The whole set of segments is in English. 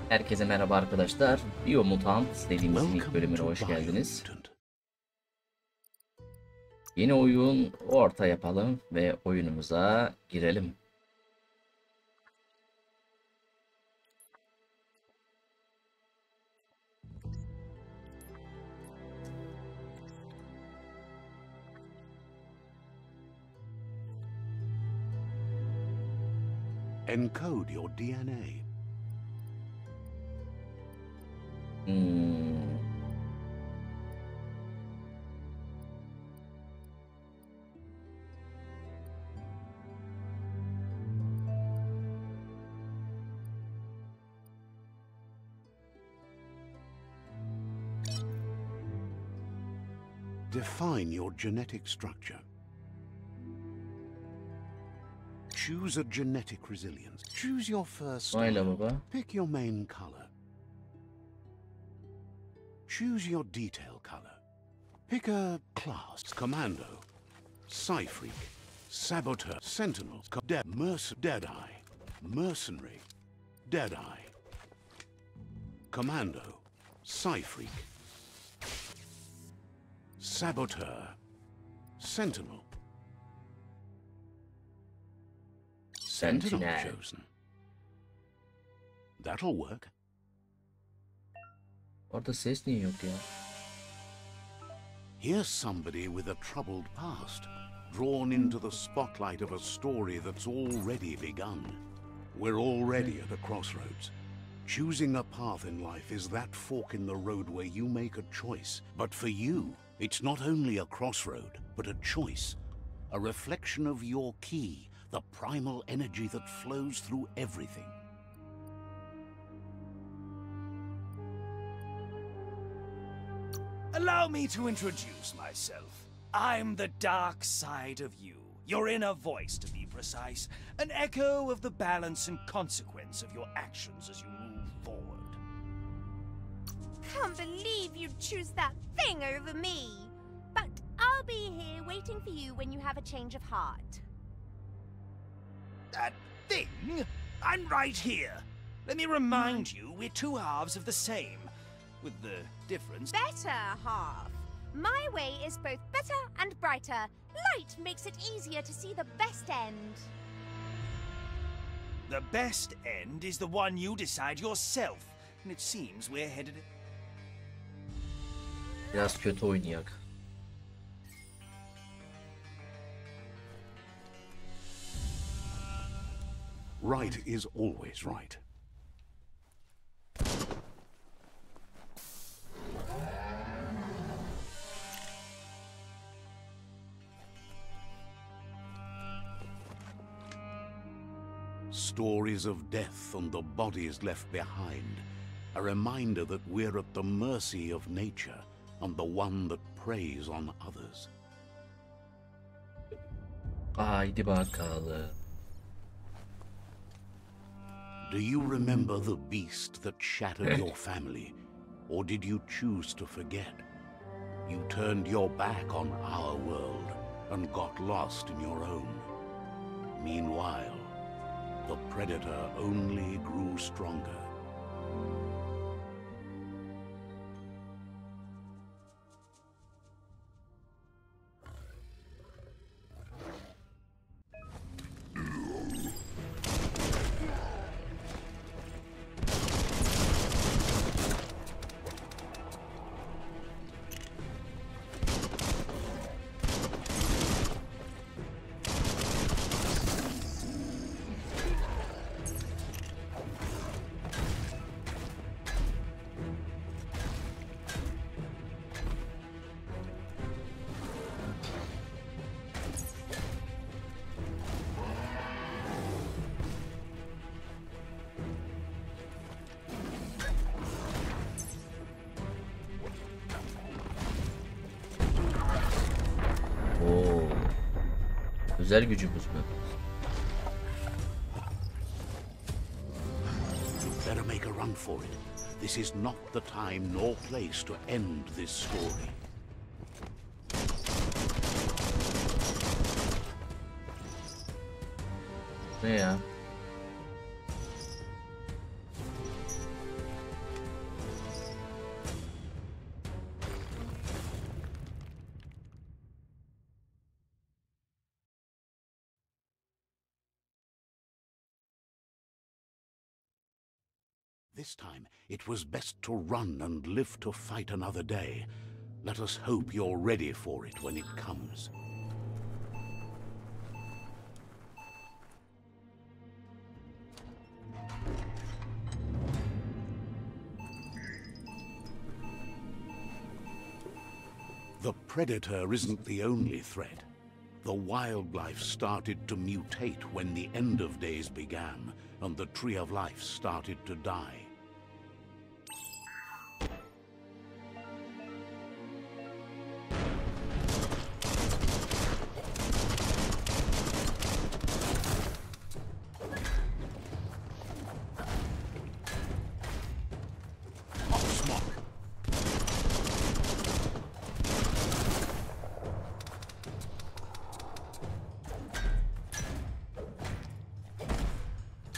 Herkese merhaba arkadaşlar. Biomutant dediğimizin ilk bölümüne hoş geldiniz. Yeni oyun orta yapalım ve oyunumuza girelim. Encode your DNA. Define your genetic structure. Choose a genetic resilience. Choose your first style. Pick your main color. Choose your detail color. Pick a class. Commando, Psy-Freak, Saboteur, Sentinel, Deadeye, Mercenary, Deadeye, Commando, Psy-Freak, Saboteur, Sentinel. Sentinel chosen. That'll work. Orada ses niye yok ya? Here's somebody with a troubled past, drawn into the spotlight of a story that's already begun. We're already at a crossroads. Choosing a path in life is that fork in the road where you make a choice. But for you, it's not only a crossroad, but a choice. A reflection of your key, the primal energy that flows through everything. Allow me to introduce myself. I'm the dark side of you. Your inner voice, to be precise. An echo of the balance and consequence of your actions as you move forward. Can't believe you'd choose that thing over me. But I'll be here waiting for you when you have a change of heart. That thing? I'm right here. Let me remind you, we're two halves of the same. With the difference... Better half. My way is both better and brighter. Light makes it easier to see the best end. The best end is the one you decide yourself. And it seems we're headed... Biraz kötü oynayak. Right is always right. Stories of death and the bodies left behind. A reminder that we're at the mercy of nature and the one that preys on others. Haydi bakalım. Do you remember the beast that shattered your family? Or did you choose to forget? You turned your back on our world and got lost in your own. Meanwhile, the predator only grew stronger. Özel gücümüz mü? You better make a run for it. This is not the time nor place to end this story. Ne ya? This time, it was best to run and live to fight another day. Let us hope you're ready for it when it comes. The predator isn't the only threat. The wildlife started to mutate when the end of days began, and the tree of life started to die.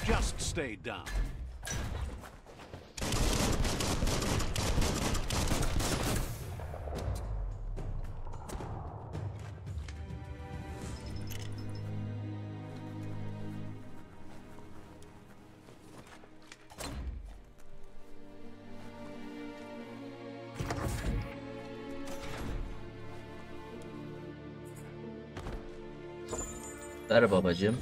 Just stay down. Ver babacığım.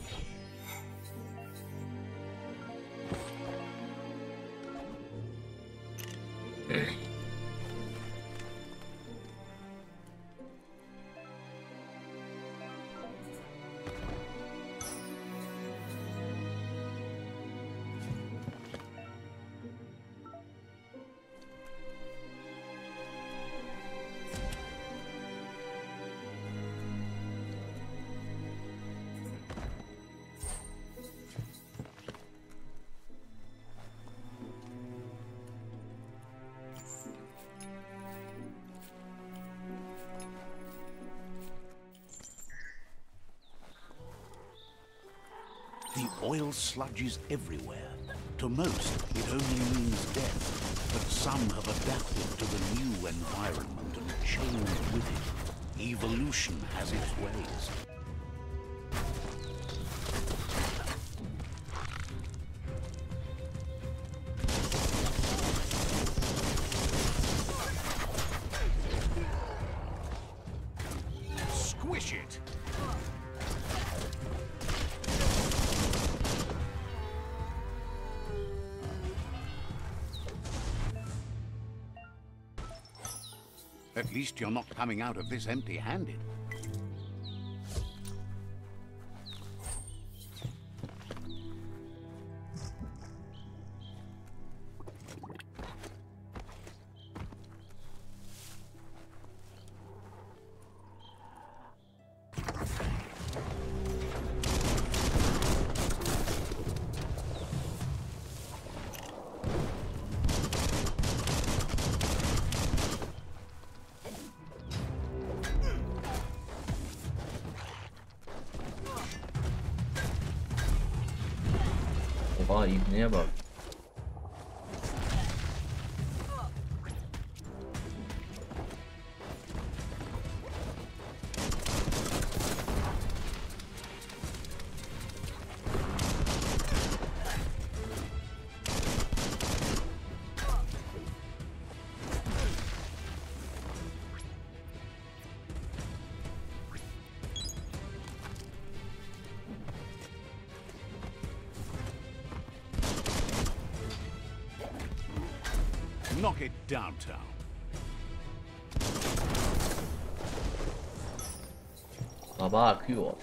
The oil sludges everywhere. To most, it only means death, but some have adapted to the new environment and changed with it. Evolution has its ways. Squish it! At least you're not coming out of this empty-handed. Oha, ibneye bak. Knock it downtown. Baba akıyor.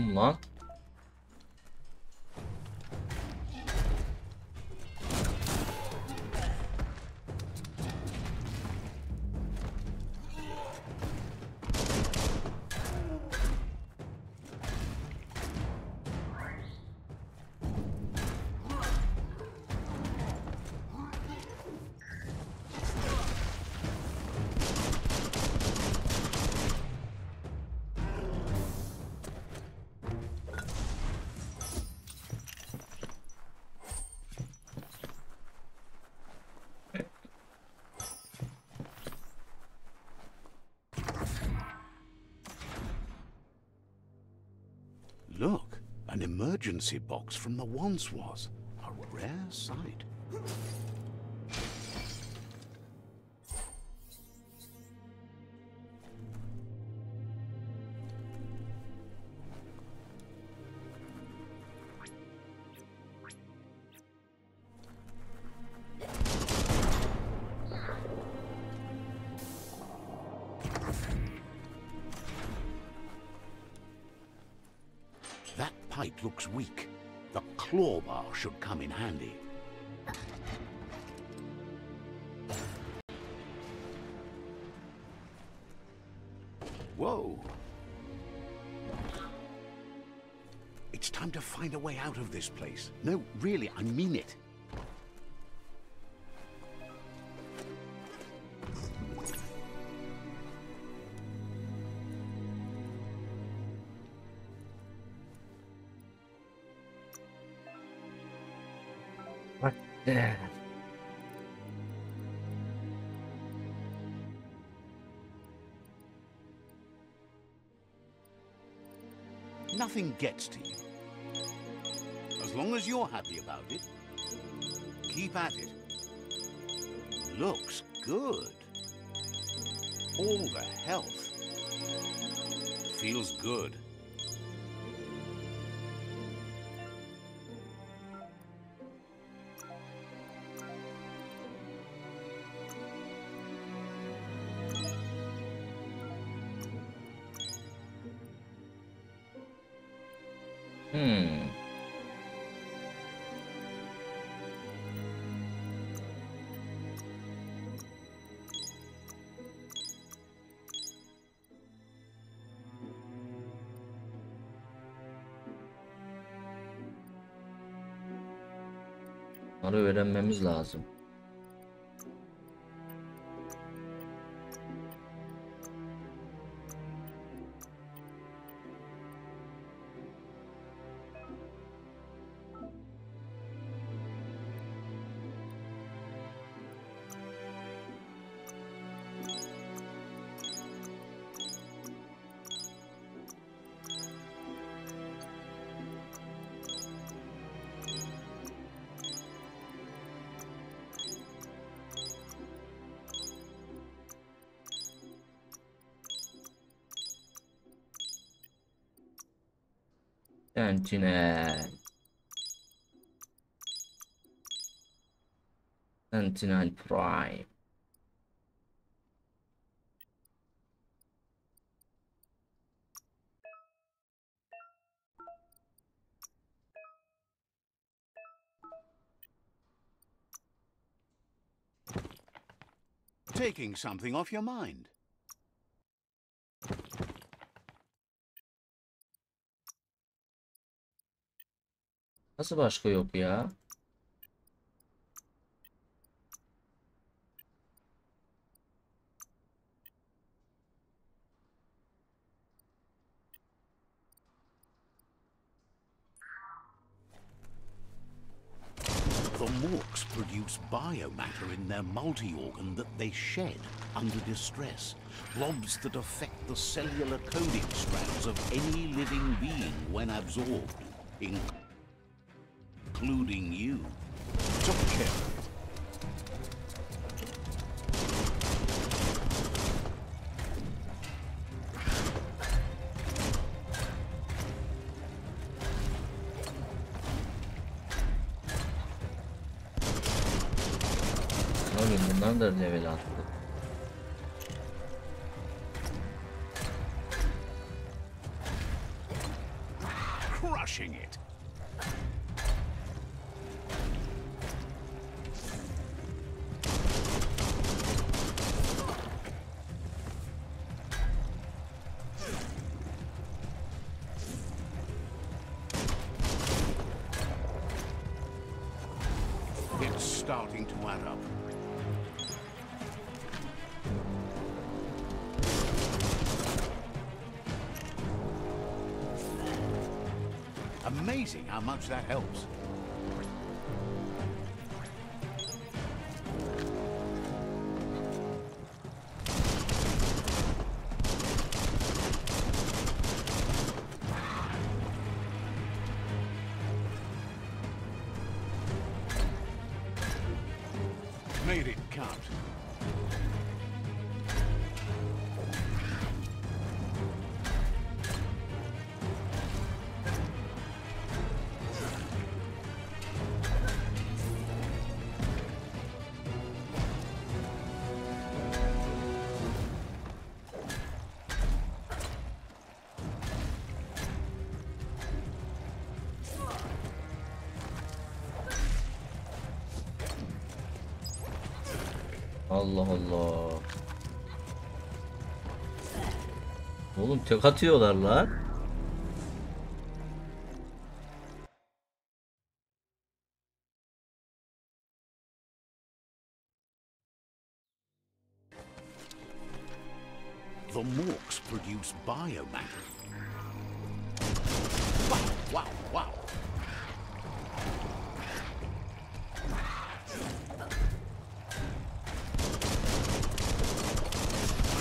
Oğlum lan. Look, an emergency box from the once was. A rare sight. That pipe looks weak. The claw bar should come in handy. Whoa. It's time to find a way out of this place. No, really, I mean it. Bak de. Nothing gets to you. As long as you're happy about it, keep at it. Looks good. All the health. Feels good. Bunları öğrenmemiz lazım. Sentinel. Sentinel Prime. Taking something off your mind. Nasıl başka yok ya? The Morks produce biomatter in their multi-organ that they shed under distress. Blobs that affect the cellular coding strands of any living being when absorbed, including you. TÜRKÇE. Bundan da level attı. crushing it. It's starting to add up. Amazing how much that helps. Made it count. Allah Allah. Oğlum tek atıyorlar lan. The morks produce biomutant. Wow, wow, wow.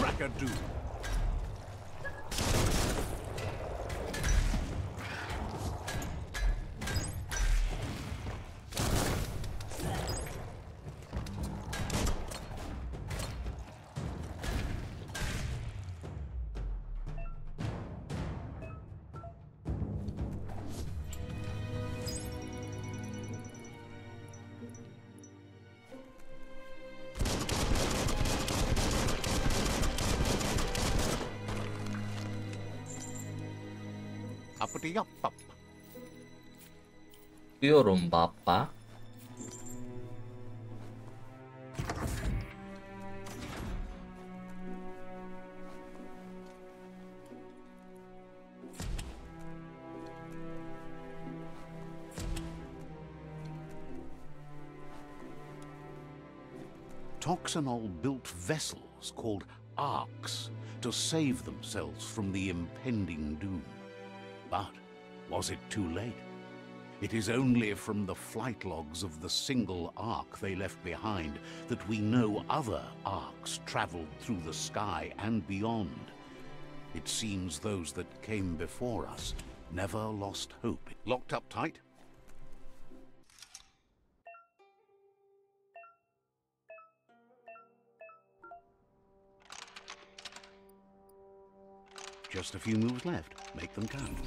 Crack-a-doo. Uppity up up. Diyorum baba. Toxanol built vessels called arks to save themselves from the impending doom. But was it too late? It is only from the flight logs of the single ark they left behind that we know other arks traveled through the sky and beyond. It seems those that came before us never lost hope. Locked up tight? Just a few moves left. Make them count.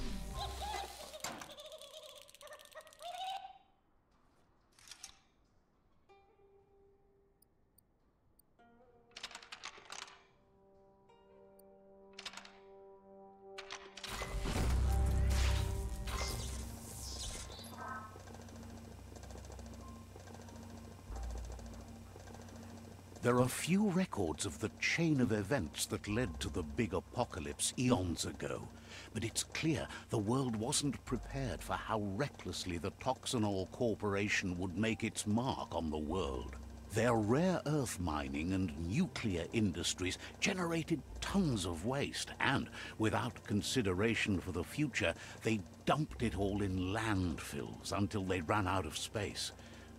There are few records of the chain of events that led to the big apocalypse eons ago, but it's clear the world wasn't prepared for how recklessly the Toxanol Corporation would make its mark on the world. Their rare earth mining and nuclear industries generated tons of waste, and without consideration for the future, they dumped it all in landfills until they ran out of space.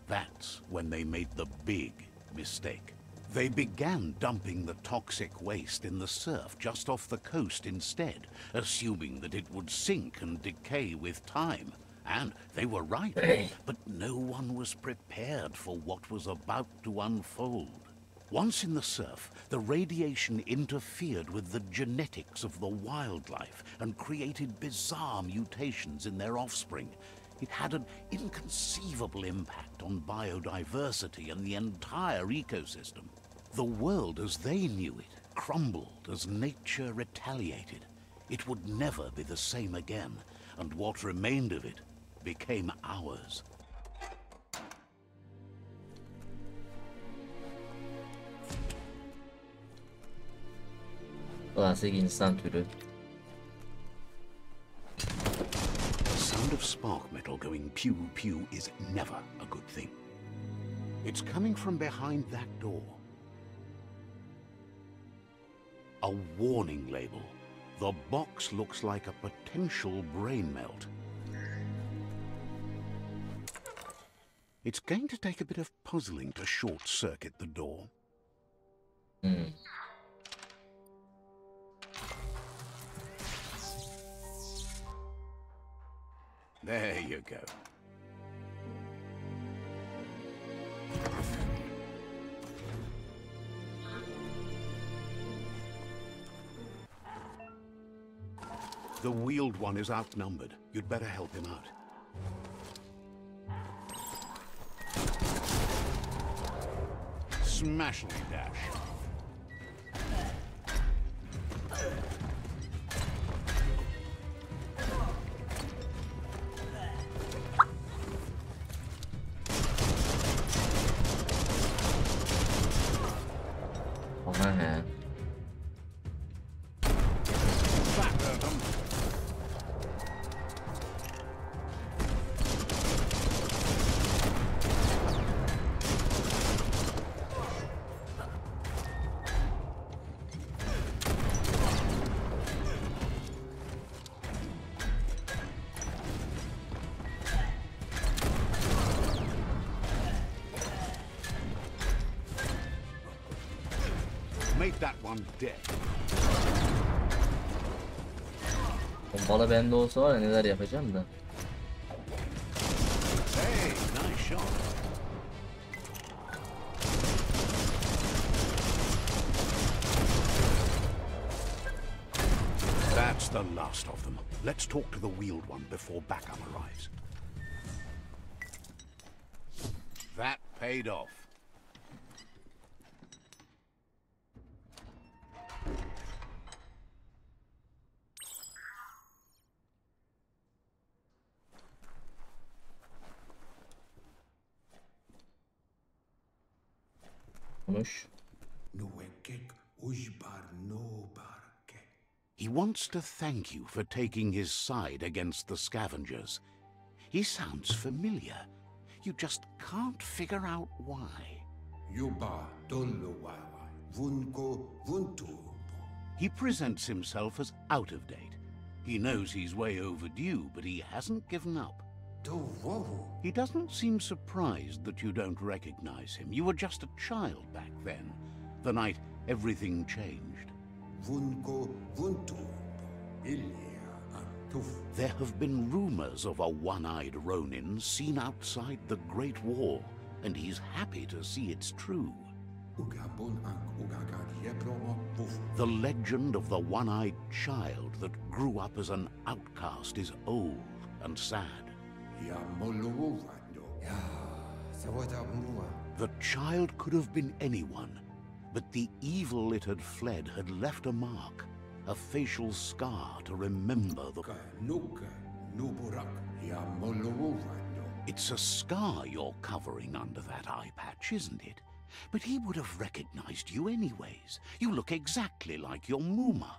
That's when they made the big mistake. They began dumping the toxic waste in the surf just off the coast instead, assuming that it would sink and decay with time. And they were right, but no one was prepared for what was about to unfold. Once in the surf, the radiation interfered with the genetics of the wildlife and created bizarre mutations in their offspring. It had an inconceivable impact on biodiversity and the entire ecosystem. The world as they knew it crumbled as nature retaliated. It would never be the same again, and what remained of it became ours. Klasik insan türü. The sound of spark metal going pew pew is never a good thing. It's coming from behind that door. A warning label. The box looks like a potential brain melt. It's going to take a bit of puzzling to short-circuit the door. There you go. The wheeled one is outnumbered. You'd better help him out. Smashing dash. Aha he. Make that one dead. Pompalı bende olsa var ya neler yapacağım da. Hey, nice shot. That's the last of them. Let's talk to the wheeled one before backup arrives. That paid off. Konuş. He wants to thank you for taking his side against the scavengers. He sounds familiar. You just can't figure out why. He presents himself as out of date. He knows he's way overdue, but he hasn't given up. He doesn't seem surprised that you don't recognize him. You were just a child back then, the night everything changed. There have been rumors of a one-eyed Ronin seen outside the Great Wall, and he's happy to see it's true. The legend of the one-eyed child that grew up as an outcast is old and sad. The child could have been anyone, but the evil it had fled had left a mark, a facial scar to remember the... It's a scar you're covering under that eye patch, isn't it? But he would have recognized you anyways. You look exactly like your Muma.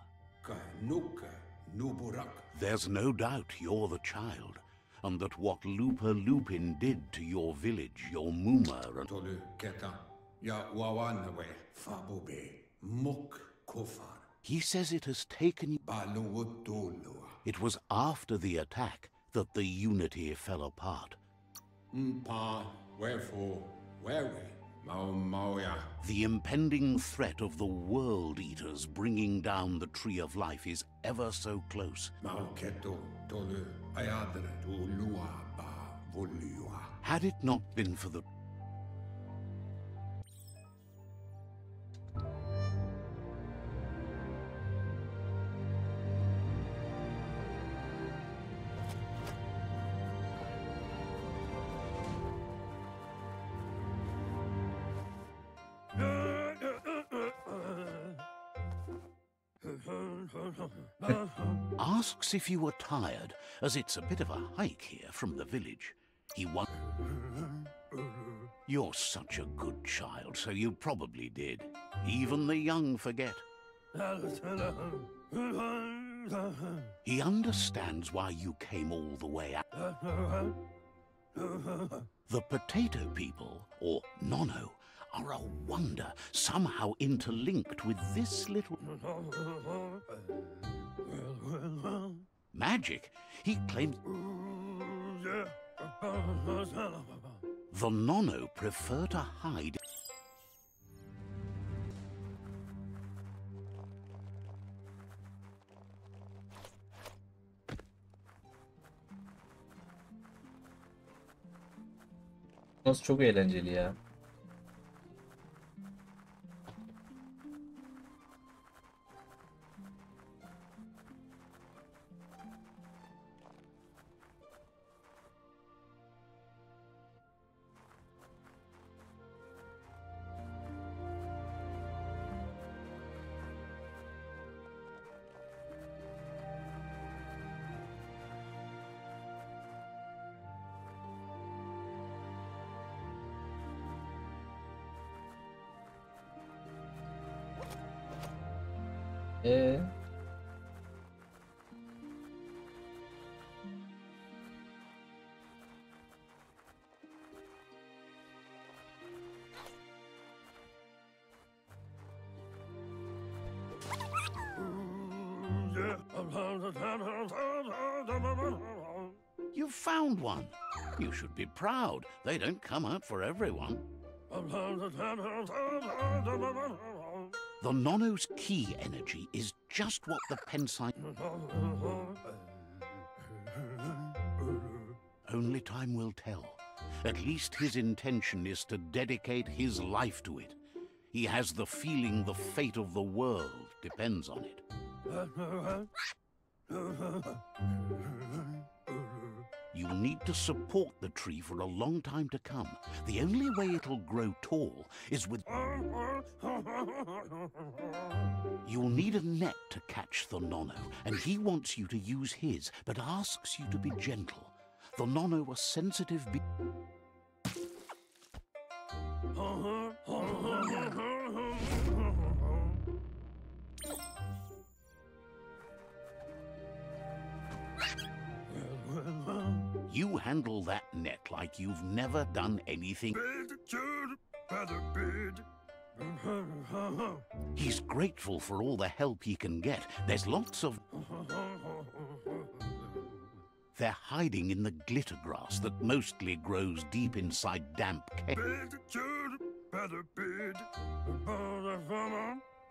There's no doubt you're the child, and that what Lupa Lupin did to your village, your Muma, and... He says it has taken... It was after the attack that the unity fell apart. The impending threat of the World Eaters bringing down the Tree of Life is ever so close. Had it not been for the... Asks if you were tired, as it's a bit of a hike here from the village. He wants... You're such a good child, so you probably did. Even the young forget. He understands why you came all the way out. The potato people, or Nono, are a wonder, somehow interlinked with this little... magic. He claims... The Nono prefer to hide... Nasıl çok eğlenceli ya. Ee? You found one. You should be proud. They don't come out for everyone. The Nono's key energy is just what the Penside... Only time will tell. At least his intention is to dedicate his life to it. He has the feeling the fate of the world depends on it. You need to support the tree for a long time to come. The only way it'll grow tall is with... You'll need a net to catch the Nono, and he wants you to use his, but asks you to be gentle. The Nono are sensitive You handle that net like you've never done anything. He's grateful for all the help he can get. There's lots of... They're hiding in the glitter grass that mostly grows deep inside damp caves.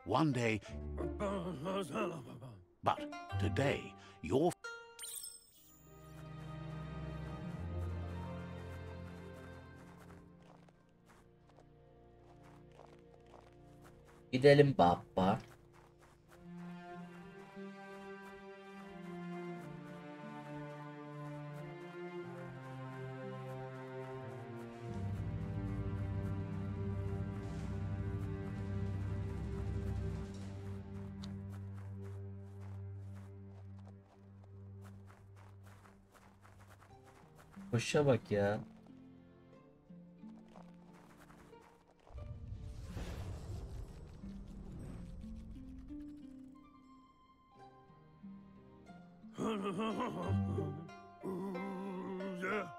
One day... But today, you're... Gidelim baba. Koşa bak ya.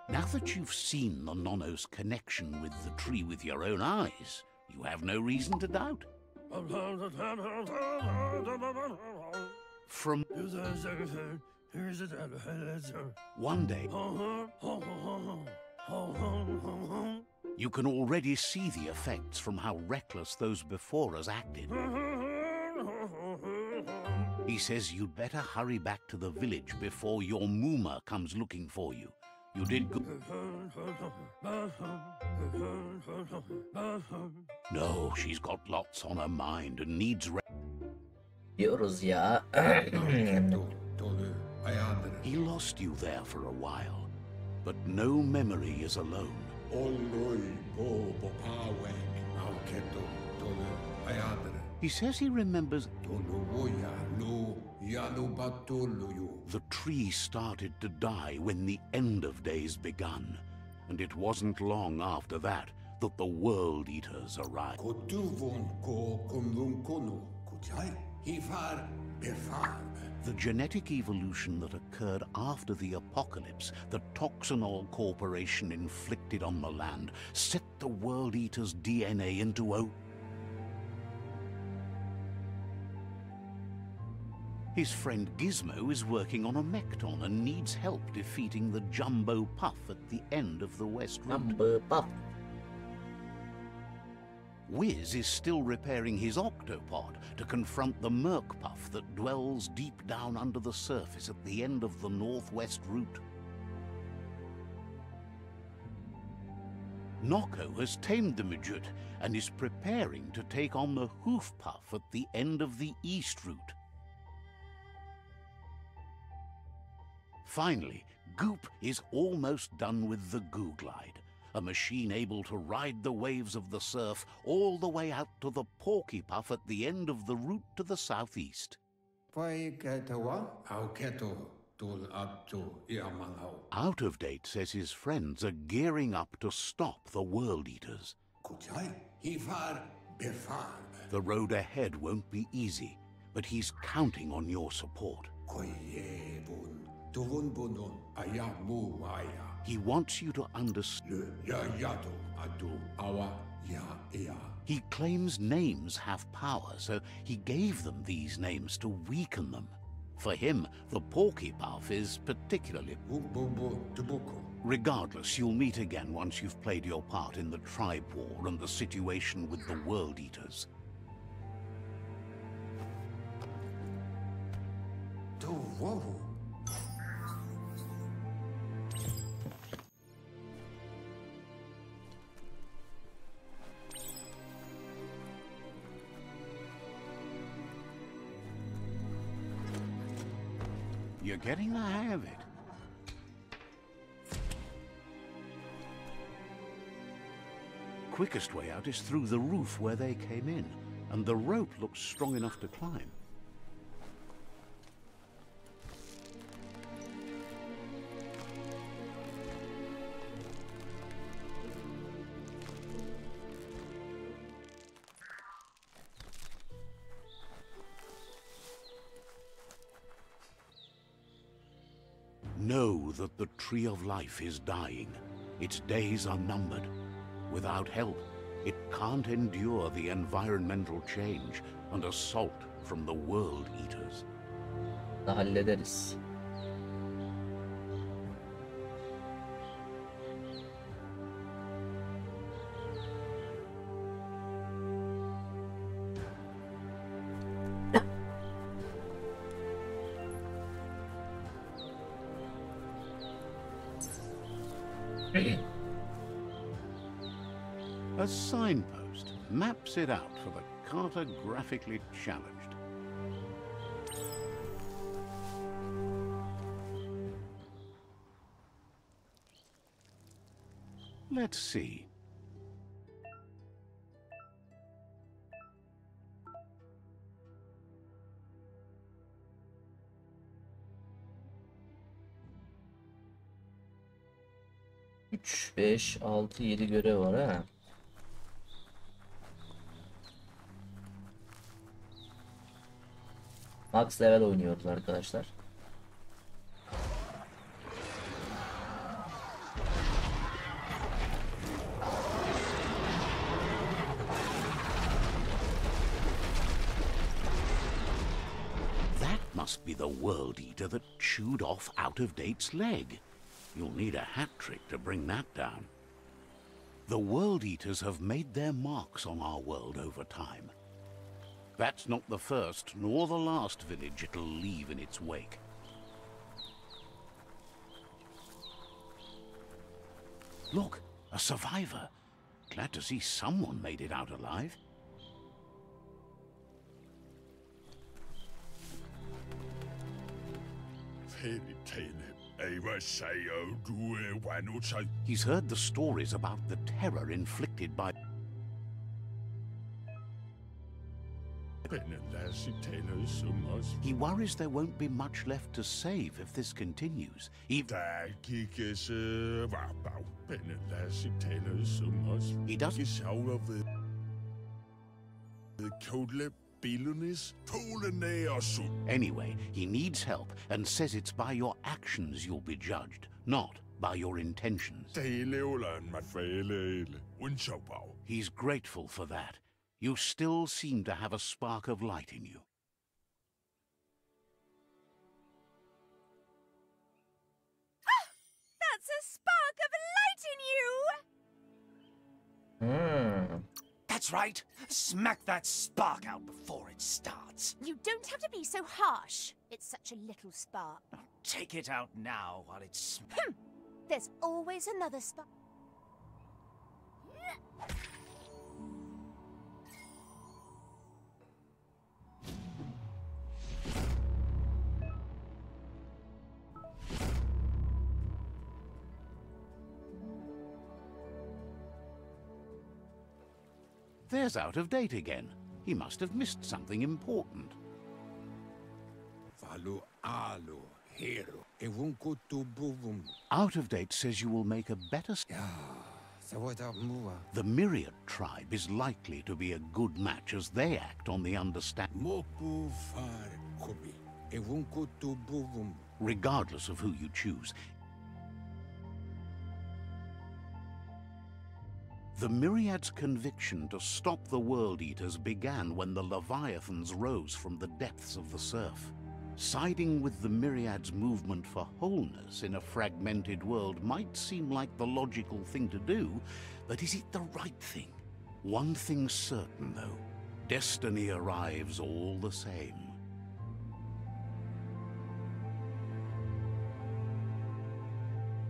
Now that you've seen the Nono's connection with the tree with your own eyes, you have no reason to doubt. From one day, you can already see the effects from how reckless those before us acted. He says you'd better hurry back to the village before your Muma comes looking for you. You did good. No, she's got lots on her mind and needs Diyoruz ya. He lost you there for a while, but no memory is alone. He says he remembers the tree started to die when the end of days begun, and it wasn't long after that that the World Eaters arrived. The genetic evolution that occurred after the apocalypse that Toxanol Corporation inflicted on the land set the World Eaters' DNA into His friend Gizmo is working on a Mekton and needs help defeating the Jumbo Puff at the end of the West Route. Jumbo Puff. Wiz is still repairing his octopod to confront the Merc Puff that dwells deep down under the surface at the end of the Northwest Route. Nocco has tamed the midget and is preparing to take on the Hoof Puff at the end of the East Route. Finally, Goop is almost done with the Goo Glide, a machine able to ride the waves of the surf all the way out to the Porky Puff at the end of the route to the southeast. Out of Date says his friends are gearing up to stop the World Eaters. The road ahead won't be easy, but he's counting on your support. He wants you to understand. He claims names have power, so he gave them these names to weaken them. For him, the Porky Puff is particularly... Regardless, you'll meet again once you've played your part in the tribe war and the situation with the World Eaters. You're getting the hang of it. Quickest way out is through the roof where they came in, and the rope looks strong enough to climb. Know that the Tree of Life is dying. Its days are numbered. Without help, it can't endure the environmental change and assault from the World Eaters. Hallederiz. A signpost maps it out for the cartographically challenged. Let's see. Üç, 5, 6, 7 görev var ha. Max level oynuyoruz arkadaşlar. That must be the World Eater that chewed off Out of Date's leg. You'll need a hat trick to bring that down. The World Eaters have made their marks on our world over time. That's not the first nor the last village it'll leave in its wake. Look, a survivor. Glad to see someone made it out alive. He's heard the stories about the terror inflicted by... He worries there won't be much left to save if this continues. He doesn't. Anyway, he needs help and says it's by your actions you'll be judged, not by your intentions. He's grateful for that. You still seem to have a spark of light in you. That's a spark of light in you! That's right. Smack that spark out before it starts. You don't have to be so harsh. It's such a little spark. Take it out now while it's... There's always another spark. There's out of date again. He must have missed something important. Out of date says you will make a better... The Myriad tribe is likely to be a good match as they act on the understanding. Regardless of who you choose. The Myriad's conviction to stop the World Eaters began when the Leviathans rose from the depths of the surf. Siding with the Myriad's movement for wholeness in a fragmented world might seem like the logical thing to do, but is it the right thing? One thing's certain, though. Destiny arrives all the same.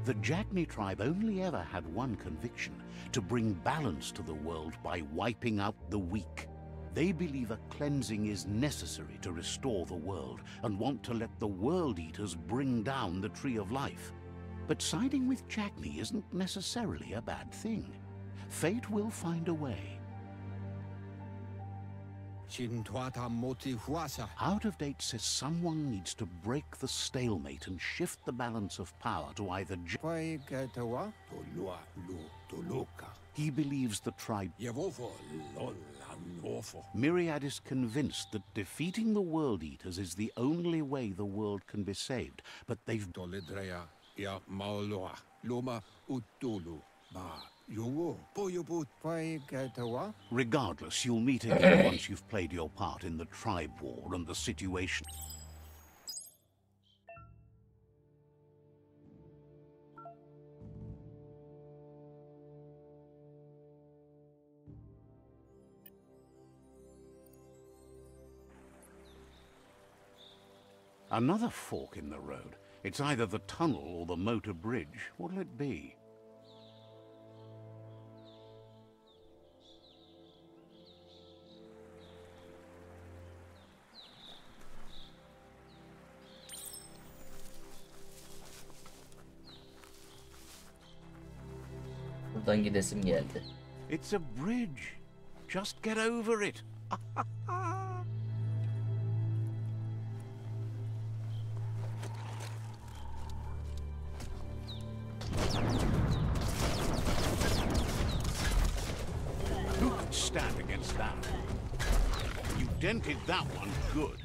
The Jagni tribe only ever had one conviction, to bring balance to the world by wiping out the weak. They believe a cleansing is necessary to restore the world and want to let the World Eaters bring down the Tree of Life. But siding with Jagni isn't necessarily a bad thing. Fate will find a way. Out of date says someone needs to break the stalemate and shift the balance of power to either He believes the tribe... Myriad is convinced that defeating the World Eaters is the only way the world can be saved, but they've... Regardless, you'll meet again once you've played your part in the tribe war and the situation. Another fork in the road. It's either the tunnel or the motor bridge. What'll it be? Buradan gidesim geldi. It's a bridge. Just get over it. Who could stand against that? You dented that one good.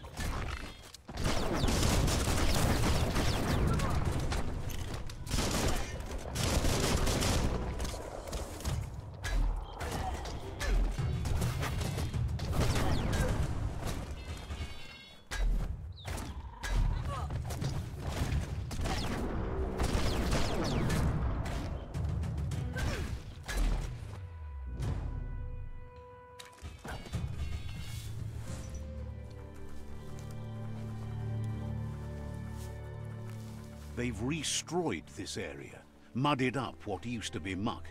They've restroyed this area, muddied up what used to be muck,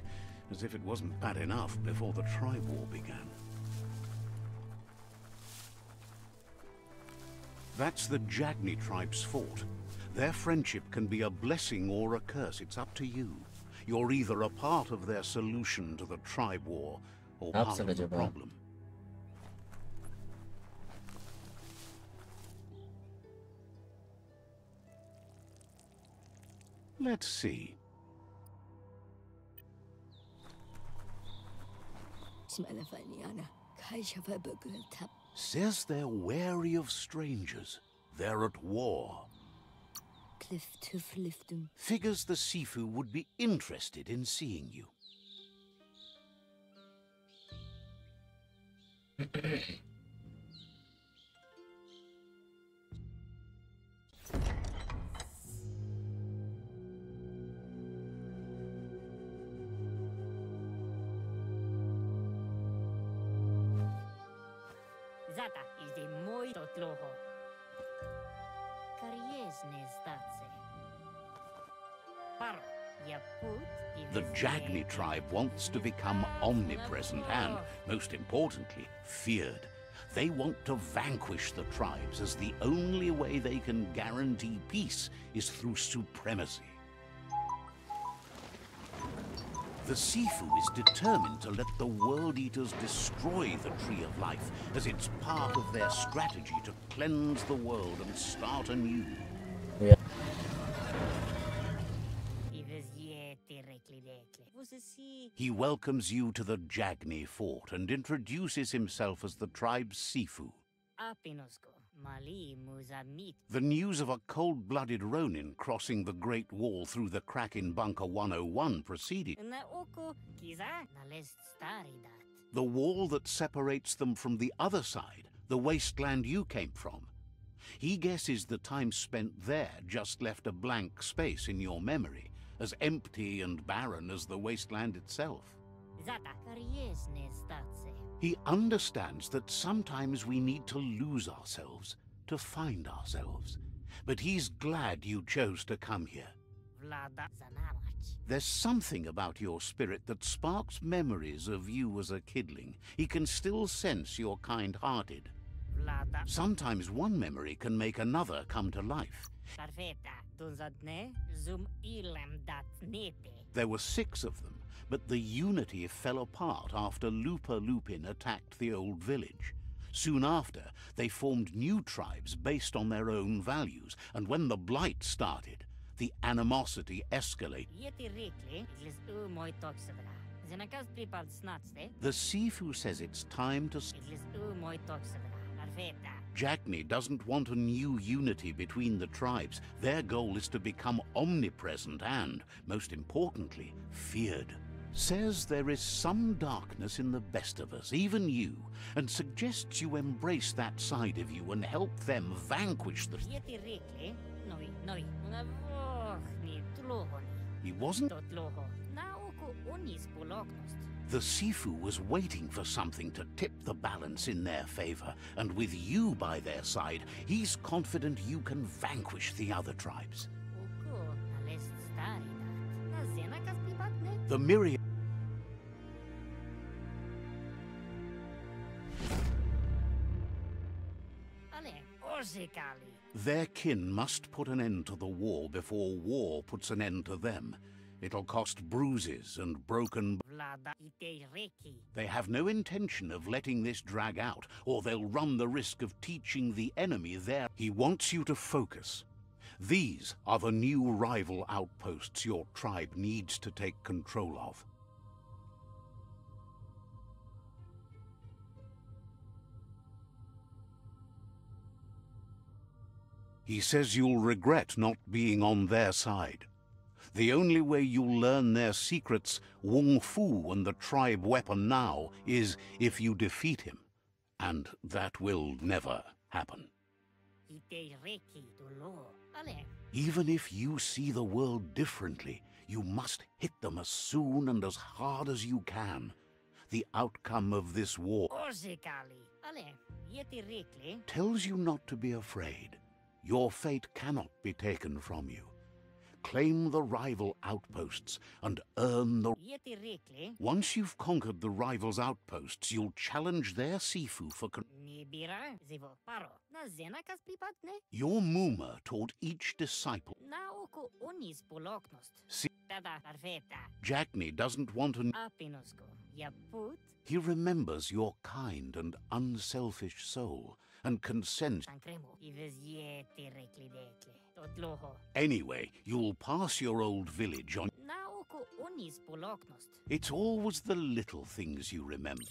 as if it wasn't bad enough before the tribe war began. That's the Jagni tribe's fort. Their friendship can be a blessing or a curse. It's up to you. You're either a part of their solution to the tribe war or part of the problem. Let's see. Says they're wary of strangers. They're at war. Figures the Sifu would be interested in seeing you. Zata is the moi totloho. Kariesne statse. Paro, ya put. The Jagni tribe wants to become omnipresent and, most importantly, feared. They want to vanquish the tribes, as the only way they can guarantee peace is through supremacy. The Sifu is determined to let the World Eaters destroy the Tree of Life, as it's part of their strategy to cleanse the world and start anew. Yeah. He welcomes you to the Jagni fort and introduces himself as the tribe's Sifu. The news of a cold-blooded Ronin crossing the Great Wall through the crack in Bunker 101 proceeded. The wall that separates them from the other side, the wasteland you came from. He guesses the time spent there just left a blank space in your memory, as empty and barren as the wasteland itself. He understands that sometimes we need to lose ourselves to find ourselves. But he's glad you chose to come here. There's something about your spirit that sparks memories of you as a kidling. He can still sense you're kind-hearted. Sometimes one memory can make another come to life. There were 6 of them, but the unity fell apart after Lupa Lupin attacked the old village. Soon after, they formed new tribes based on their own values, and when the Blight started, the animosity escalated. The Sifu says it's time to... Jagni doesn't want a new unity between the tribes. Their goal is to become omnipresent and, most importantly, feared. Says there is some darkness in the best of us, even you, and suggests you embrace that side of you and help them vanquish the... He wasn't... The Sifu was waiting for something to tip the balance in their favor, and with you by their side, he's confident you can vanquish the other tribes. The myriad... Their kin must put an end to the war before war puts an end to them. It'll cost bruises and broken... They have no intention of letting this drag out, or they'll run the risk of teaching the enemy their... He wants you to focus. These are the new rival outposts your tribe needs to take control of. He says you'll regret not being on their side. The only way you'll learn their secrets, Wung-Fu and the tribe weapon now, is if you defeat him. And that will never happen. Even if you see the world differently, you must hit them as soon and as hard as you can. The outcome of this war tells you not to be afraid. Your fate cannot be taken from you. Claim the rival outposts and earn the... Once you've conquered the rival's outposts, you'll challenge their Sifu for... Your Muma taught each disciple... Tätä perfetta. Jackney doesn't want to... Apinosko. Ja put. He remembers your kind and unselfish soul and consents. San kremo. Ives jeti reklidekle. Tot loho. Anyway, you'll pass your old village on... Naoko onis poloknost. It's always the little things you remember.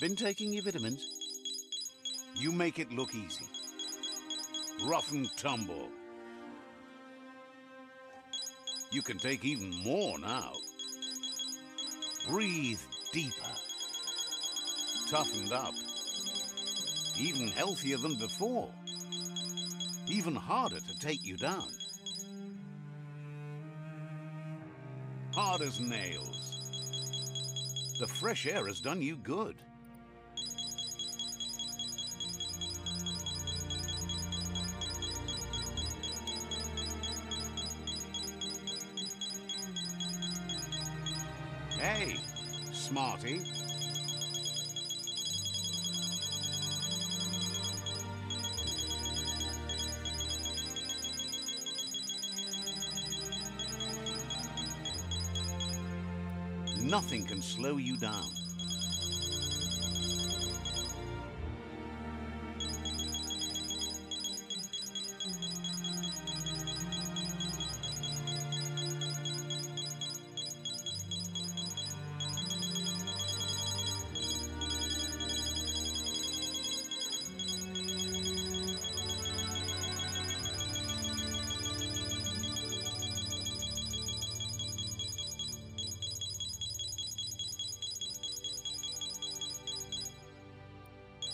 Been taking your vitamins? You make it look easy. Rough and tumble. You can take even more now. Breathe deeper. Toughened up. Even healthier than before. Even harder to take you down. Hard as nails. The fresh air has done you good. Hey, smarty. Nothing can slow you down.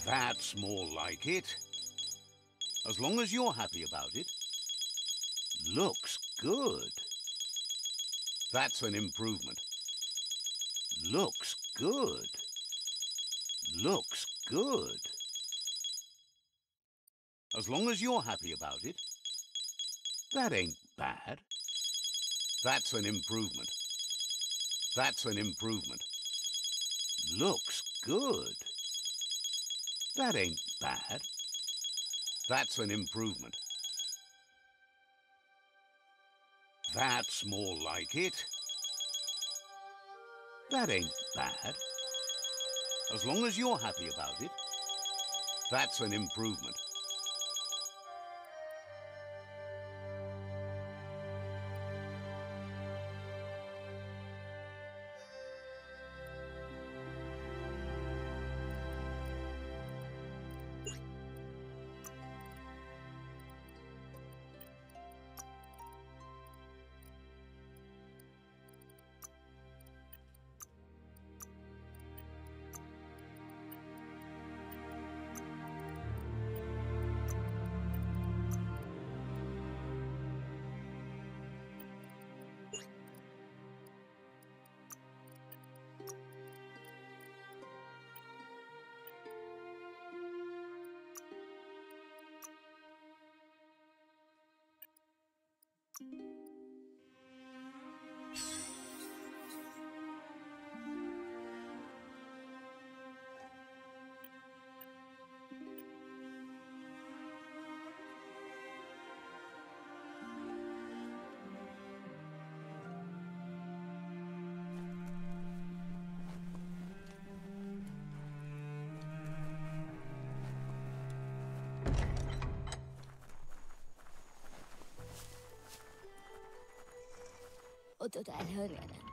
That's more like it. As long as you're happy about it. Looks good. That's an improvement. Looks good. Looks good. As long as you're happy about it. That ain't bad. That's an improvement. That's an improvement. Looks good. That ain't bad. That's an improvement. That's more like it. That ain't bad. As long as you're happy about it. That's an improvement.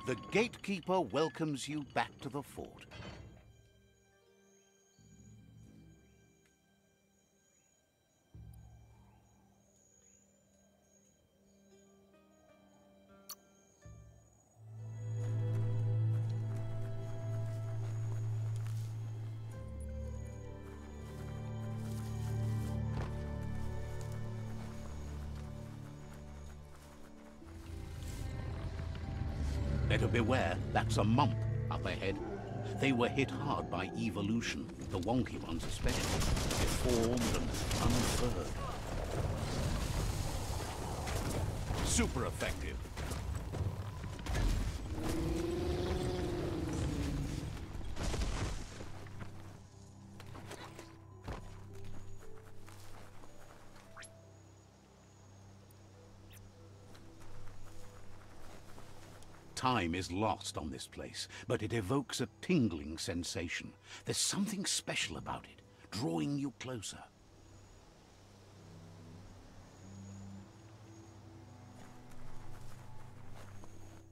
The gatekeeper welcomes you back to the fort. Better beware, that's a mump up ahead. They were hit hard by evolution, the wonky ones especially, deformed and unfurred. Super effective. Time is lost on this place, but it evokes a tingling sensation. There's something special about it, drawing you closer.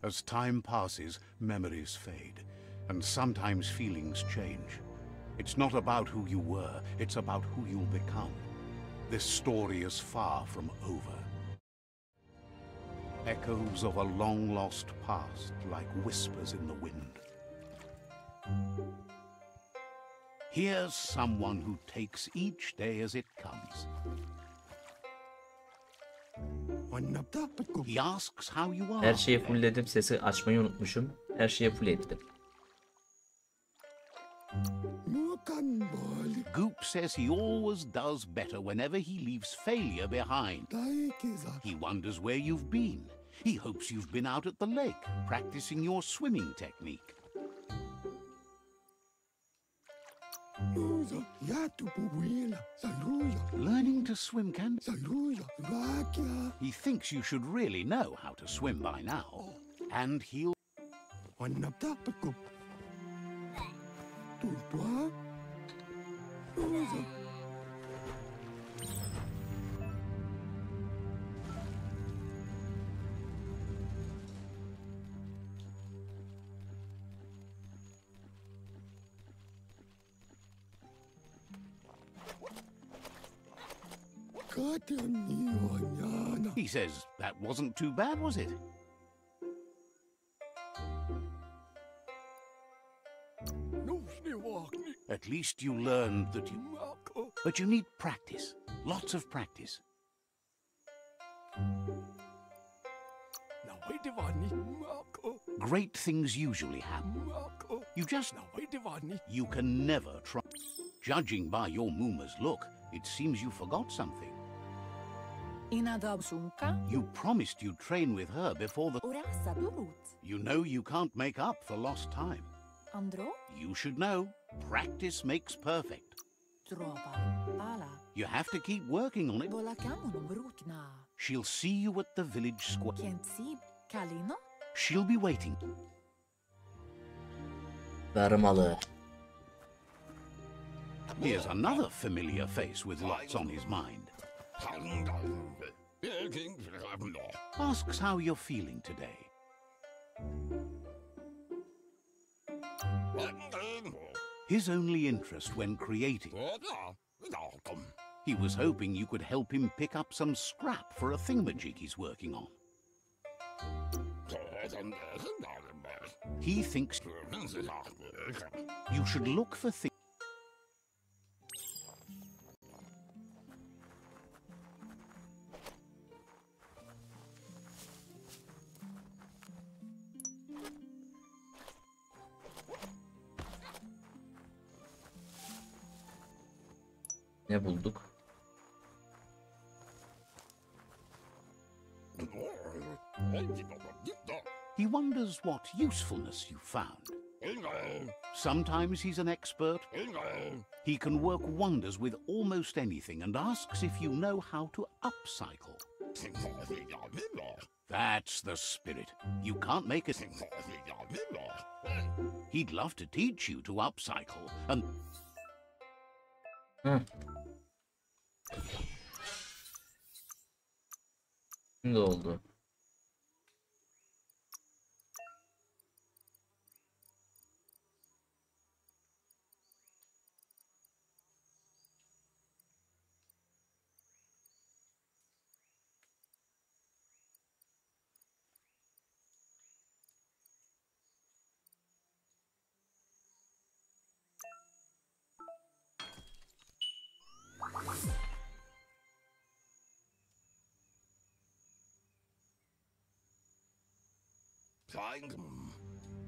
As time passes, memories fade, and sometimes feelings change. It's not about who you were, it's about who you'll become. This story is far from over. Echoes of a long-lost past, like whispers in the wind. Here's someone who takes each day as it comes. He asks how you are. Her şeyi fullledim. Sesi açmayı unutmuşum. Her şeyi full ettim. Goop says he always does better whenever he leaves failure behind. He wonders where you've been. He hopes you've been out at the lake, practicing your swimming technique. Learning to swim can... He thinks you should really know how to swim by now. And he'll... He says, that wasn't too bad, was it? At least you learned that you... But you need practice. Lots of practice. Great things usually happen. You just... You can never try... Judging by your Muma's look, it seems you forgot something. You promised you'd train with her before the... You know you can't make up for lost time. You should know, practice makes perfect. You have to keep working on it. She'll see you at the village square. She'll be waiting. Darmalı. Here's another familiar face with lots on his mind. Asks how you're feeling today. His only interest when creating. He was hoping you could help him pick up some scrap for a thingamajig he's working on. He thinks you should look for things. Ne bulduk? He wonders what usefulness you found. Sometimes he's an expert. He can work wonders with almost anything and asks if you know how to upcycle. That's the spirit. You can't make it. He'd love to teach you to upcycle and... Şimdi oldu.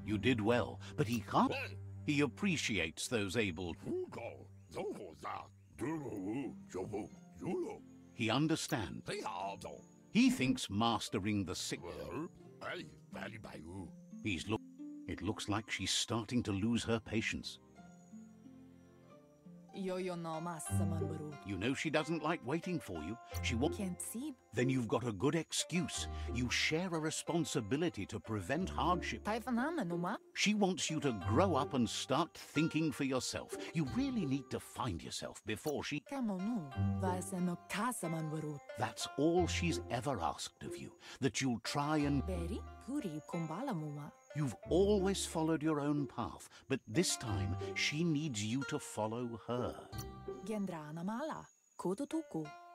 You did well, but he can't. He appreciates those able... He understands. He thinks mastering the sick... It looks like she's starting to lose her patience. You know she doesn't like waiting for you. She wants... Then you've got a good excuse. You share a responsibility to prevent hardship. She wants you to grow up and start thinking for yourself. You really need to find yourself before she... That's all she's ever asked of you. That you'll try and... You've always followed your own path, but this time she needs you to follow her.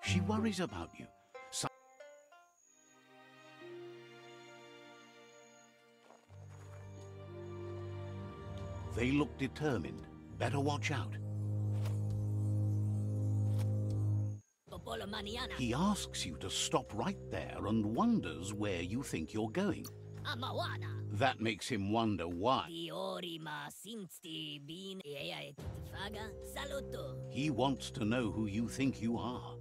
She worries about you. They look determined. Better watch out. He asks you to stop right there and wonders where you think you're going. That makes him wonder why. He wants to know who you think you are.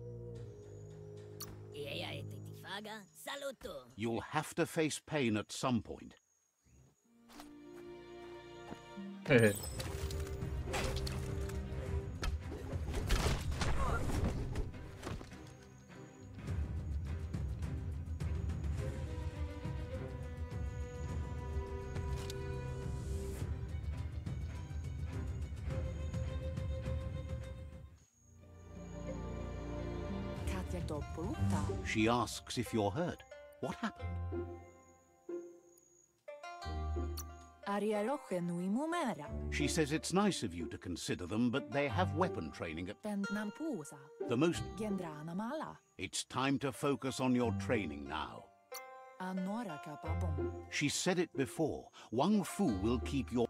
You'll have to face pain at some point. She asks if you're hurt. What happened? She says it's nice of you to consider them, but they have weapon training at the most. It's time to focus on your training now. She said it before. Wung-Fu will keep your...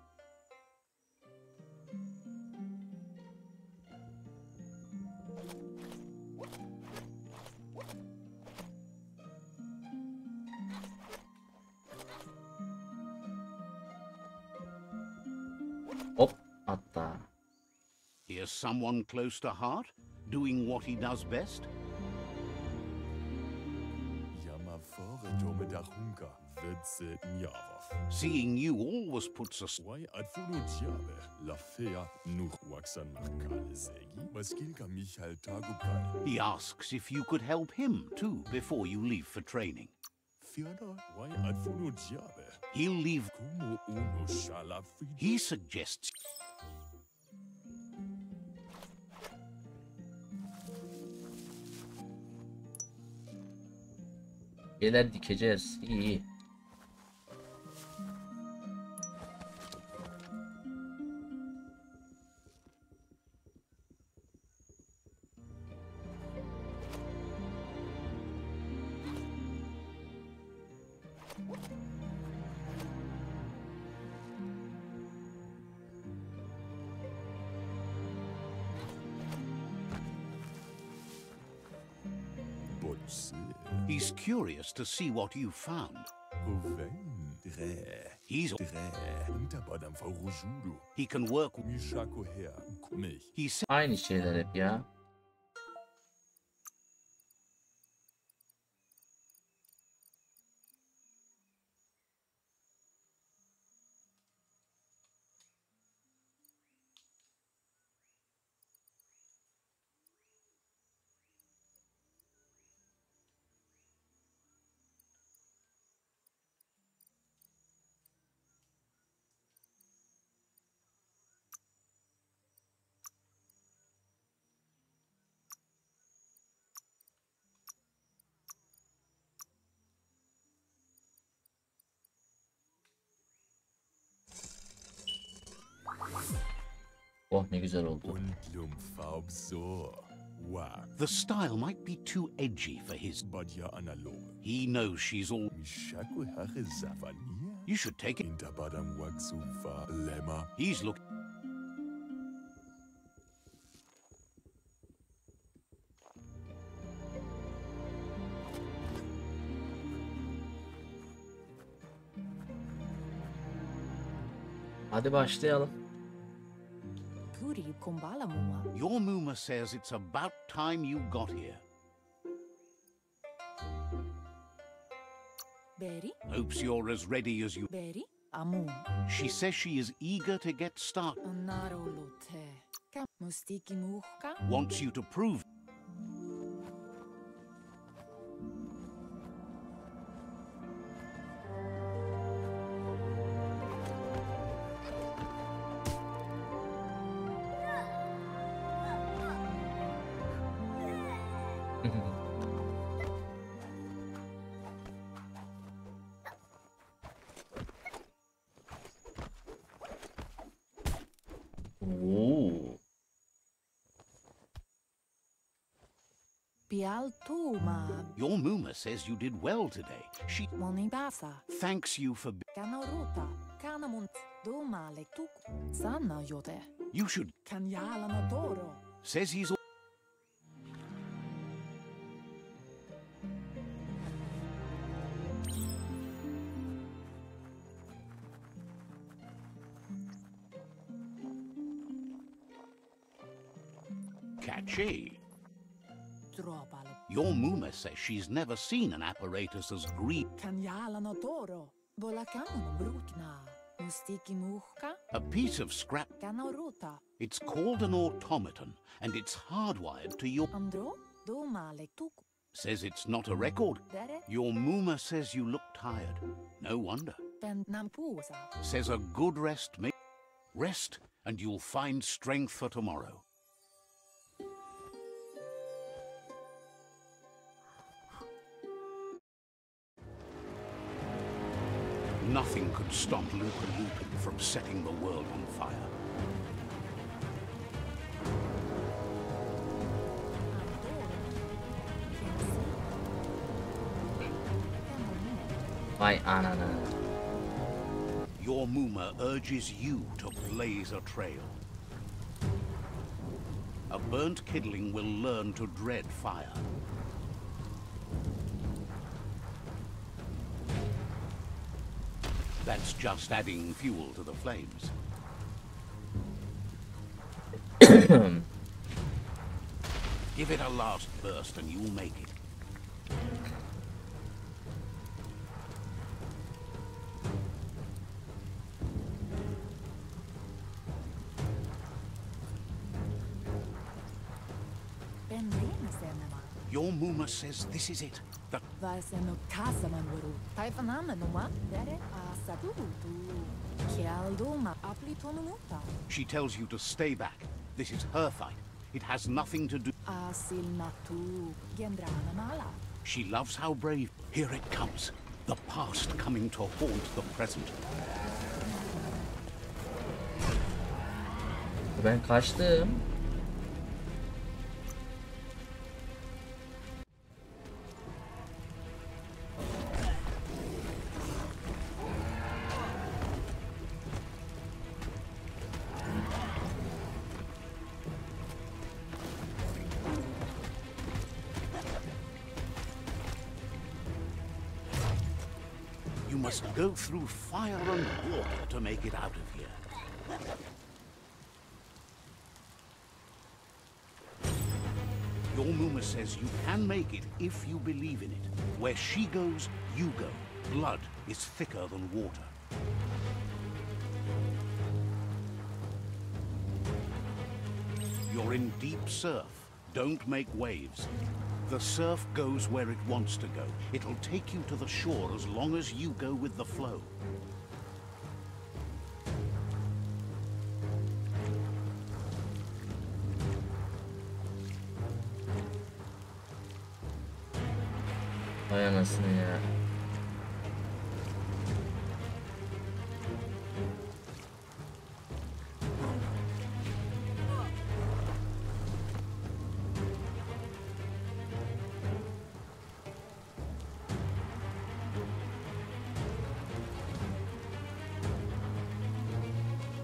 Hop, hatta. Here's someone close to heart, doing what he does best. Seeing you always puts us... He asks if you could help him too before you leave for training. He'll leave. He suggests... Şeyler dikeceğiz. İyi. He's curious to see what you found. He can work. He said... Aynı şeyler hep ya. Oh ne güzel oldu. The style might be too edgy for his... He knows she's all... You should take it. He's look... Hadi başlayalım. Your Muma says it's about time you got here. Hopes you're as ready as you... Amu. She says she is eager to get started, Narulute. Mustiki muhka. wants you to prove. Oo. Pialtuma. Your Muma says you did well today. She Monibasa. thanks you for. Kanaruta. Kanamunt. Domale tuk. Sana yote. You should. Kanyala notoro. Says he's. Catchy. Dropal. Your Muma says she's never seen an apparatus as green. Kanyala notoro. Bolakamun brukna. Mustiki muhka. A piece of scrap. Kanaruta. It's called an automaton, and it's hardwired to your. Andro. Domale tuk. Says it's not a record. Dere. Your Muma says you look tired. No wonder. Ben nampusa. Says a good rest may. Rest, and you'll find strength for tomorrow. Nothing could stop Lupin from setting the world on fire. Vay anana. Your Muma urges you to blaze a trail. A burnt kidling will learn to dread fire. That's just adding fuel to the flames. Give it a last burst and you'll make it. Ben rinsenema. Your Muma says this is it. The Vaiseno kasamanuru. Taifanamenuma. Dere asadutu. Kialduma aplitonumuta. She tells you to stay back. This is her fight. It has nothing to do. Asilnatu. Gendranamala. She loves how brave. Here it comes. The past coming to haunt the present. Ben kaçtım. You must go through fire and water to make it out of here. Your Muma says you can make it if you believe in it. Where she goes, you go. Blood is thicker than water. You're in deep surf. Don't make waves. The surf goes where it wants to go. It'll take you to the shore as long as you go with the flow. Vay anasını ya.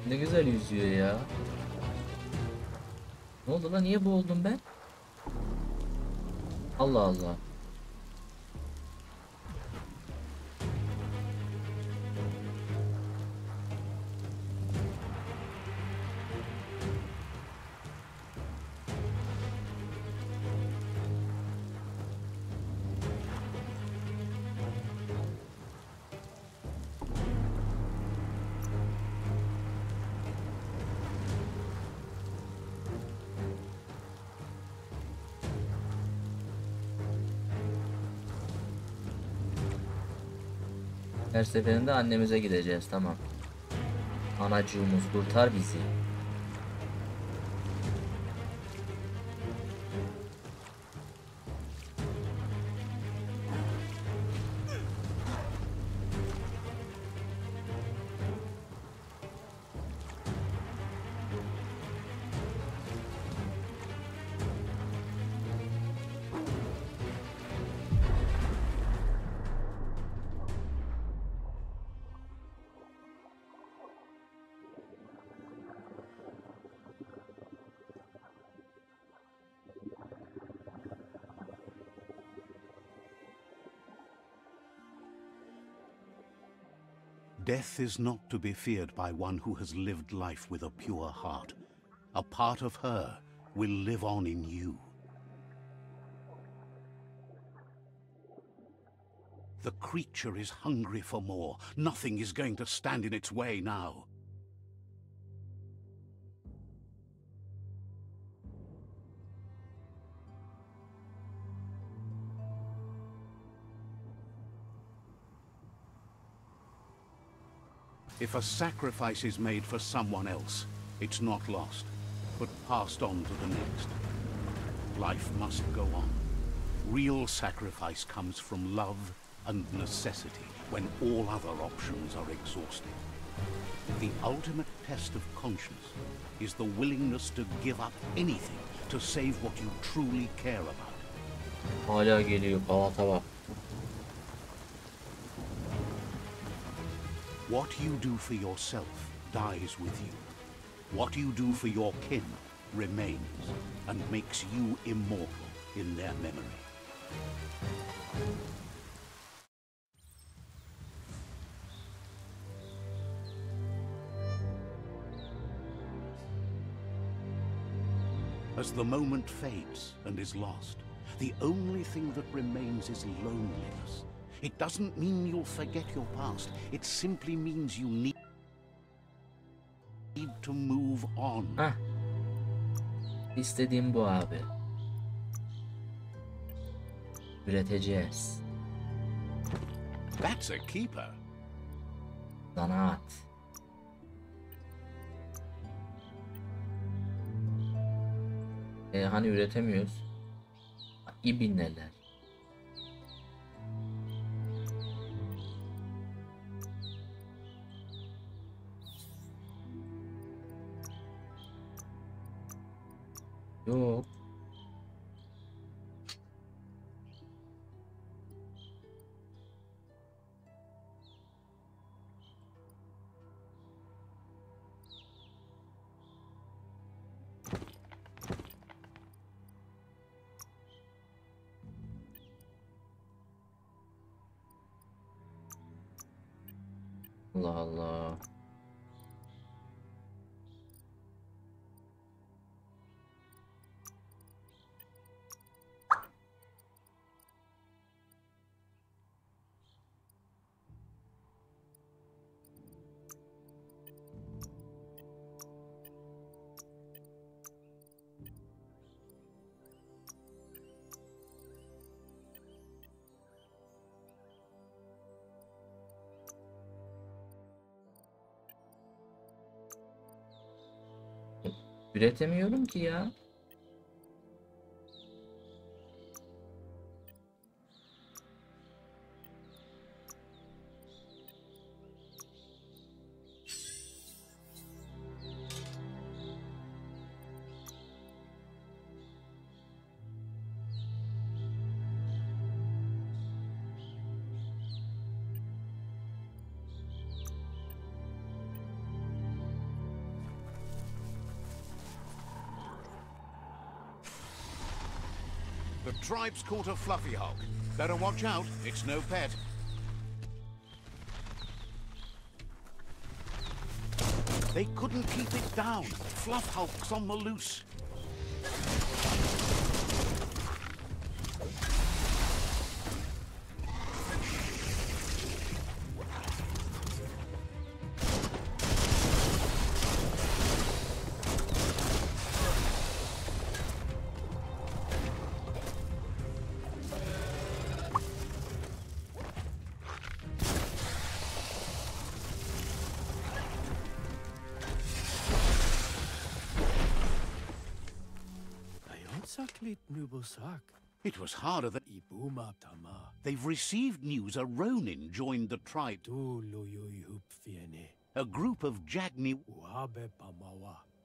Ne güzel yüzüyor ya. Ne oldu lan? Niye boğuldum ben? Allah Allah. Her seferinde annemize gideceğiz, tamam. Anacığımız kurtar bizi. Death is not to be feared by one who has lived life with a pure heart. A part of her will live on in you. The creature is hungry for more. Nothing is going to stand in its way now. If a sacrifice is made for someone else, it's not lost, but passed on to the next. Life must go on. Real sacrifice comes from love and necessity when all other options are exhausted. The ultimate test of conscience is the willingness to give up anything to save what you truly care about. Hala geliyor, Galata bak. What you do for yourself dies with you. What you do for your kin remains and makes you immortal in their memory. As the moment fades and is lost, the only thing that remains is loneliness. It doesn't mean you'll forget your past. It simply means you need to move on. Heh. İstediğim bu abi. Üreteceğiz. That's a keeper. Zanaat. Hani üretemiyoruz. İbneler. Yok. Allah Allah. Üretemiyorum ki ya. The tribe's caught a fluffy hog. Better watch out, it's no pet. They couldn't keep it down. Fluff hulk's on the loose. It was harder than... They've received news a Ronin joined the tribe. A group of Jagni...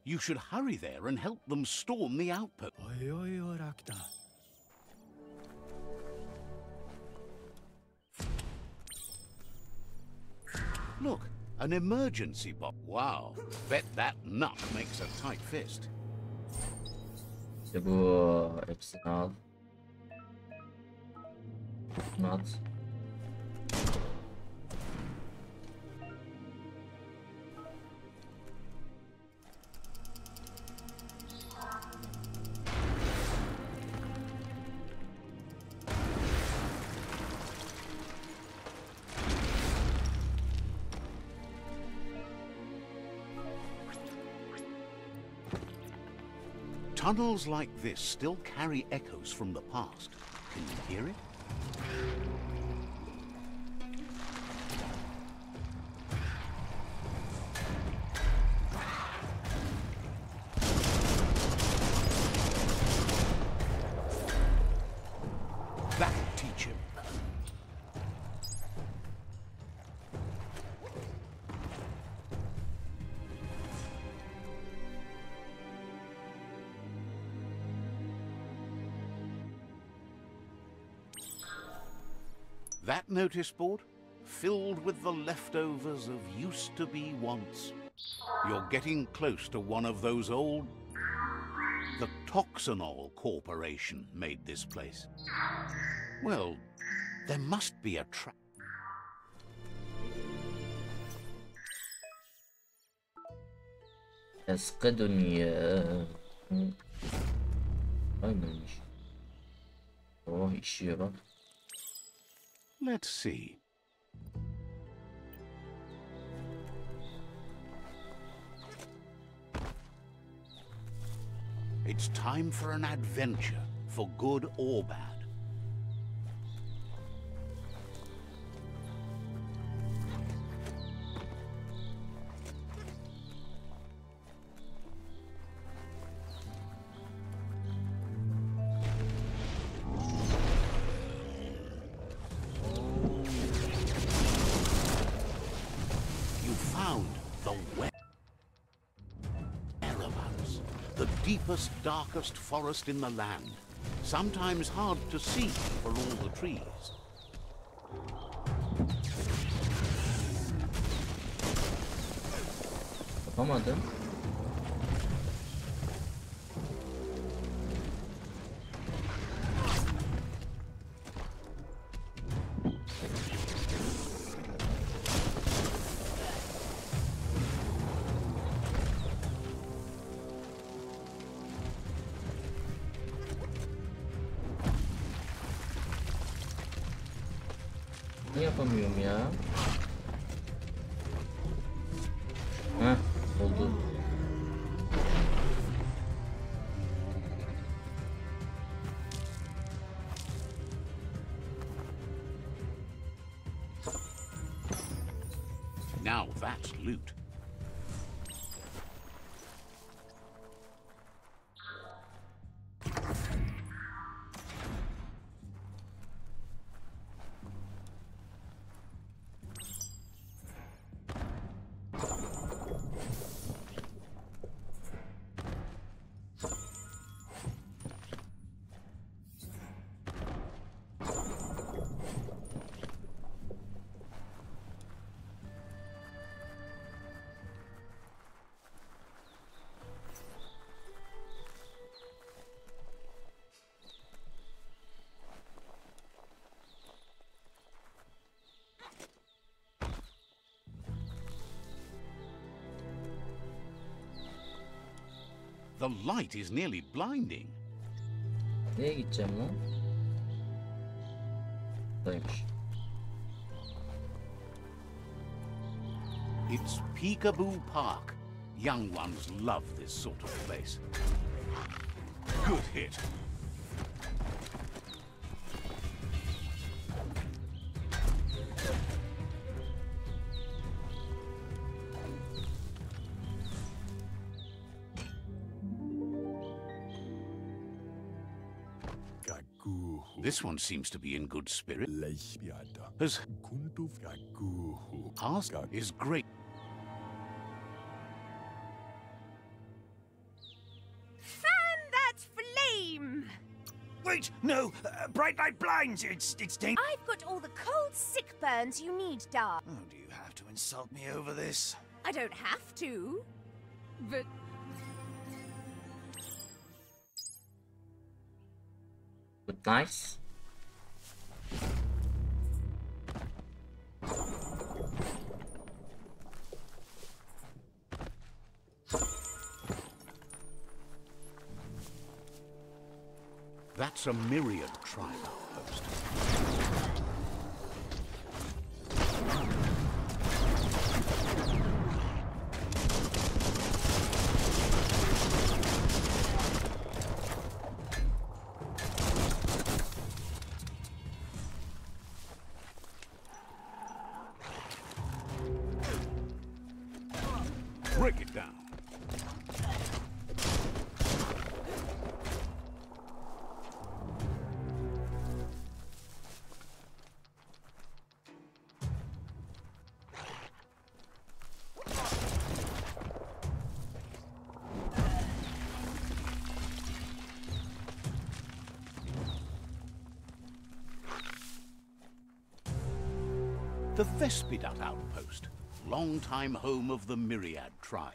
You should hurry there and help them storm the outpost. Look, an emergency box. Wow, bet that nut makes a tight fist. İşte bu hepsini al. Bunu at. Tunnels like this still carry echoes from the past. Can you hear it? That'll teach him. That notice board? Filled with the leftovers of used-to-be wants. You're getting close to one of those old... The Toxanol Corporation made this place. Well, there must be a trap. Eski dünya. Aynıymış. Oh, işiyor bak. Let's see. It's time for an adventure, for good or bad. Deepest, darkest forest in the land. Sometimes hard to see for all the trees. Yapamadım. Ne yapamıyorum ya? Heh, oldu. Now that's loot. The light is nearly blinding. Nereye gideceğim lan? Buradaymış. It's Peekaboo Park. Young ones love this sort of place. Good hit. This one seems to be in good spirit. Has asked is great. Fan that flame! Wait, no! Bright light blinds! It's dangerous. I've got all the cold, sick burns you need, Dark. Oh, do you have to insult me over this? I don't have to, but... But nice. That's a myriad tribe outpost. Break it down. The Vespidat outpost, long-time home of the Myriad tribe.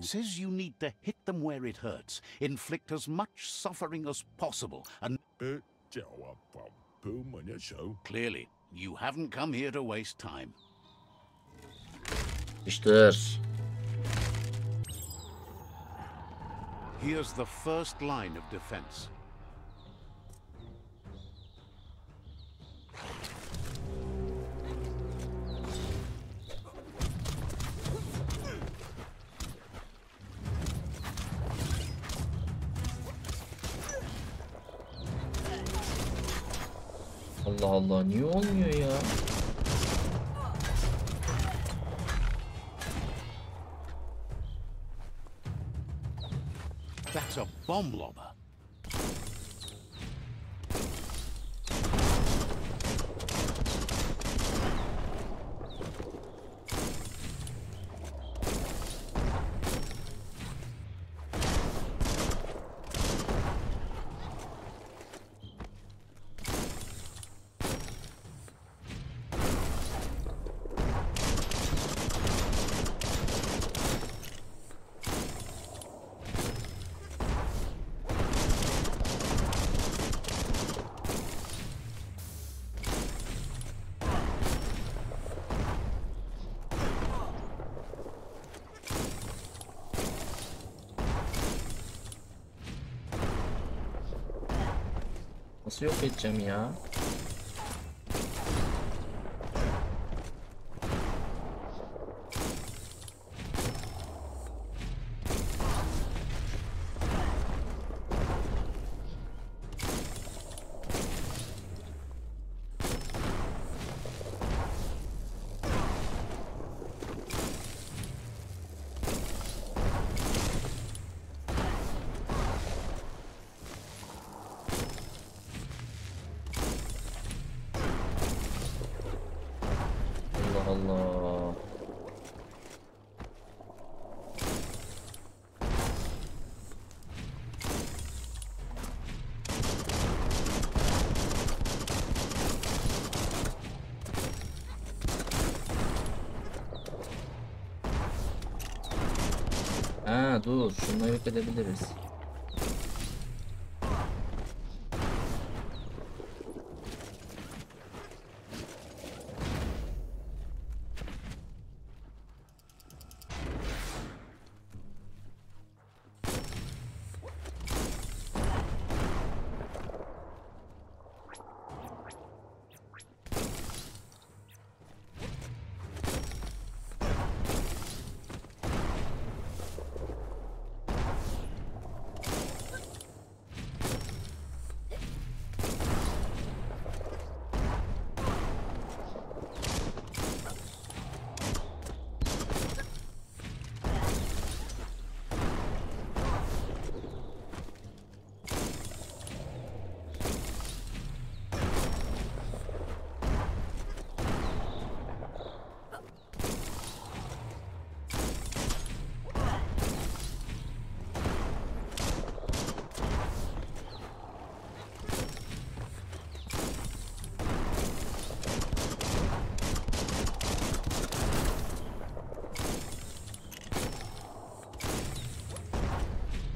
Says you need to hit them where it hurts, inflict as much suffering as possible, and clearly, you haven't come here to waste time. İştir. Here's the first line of defense. Allah Allah, niye olmuyor ya? That's a bomb lobber. Nasıl yok edeceğim ya? Allah. Ha dur, şunu yok edebiliriz.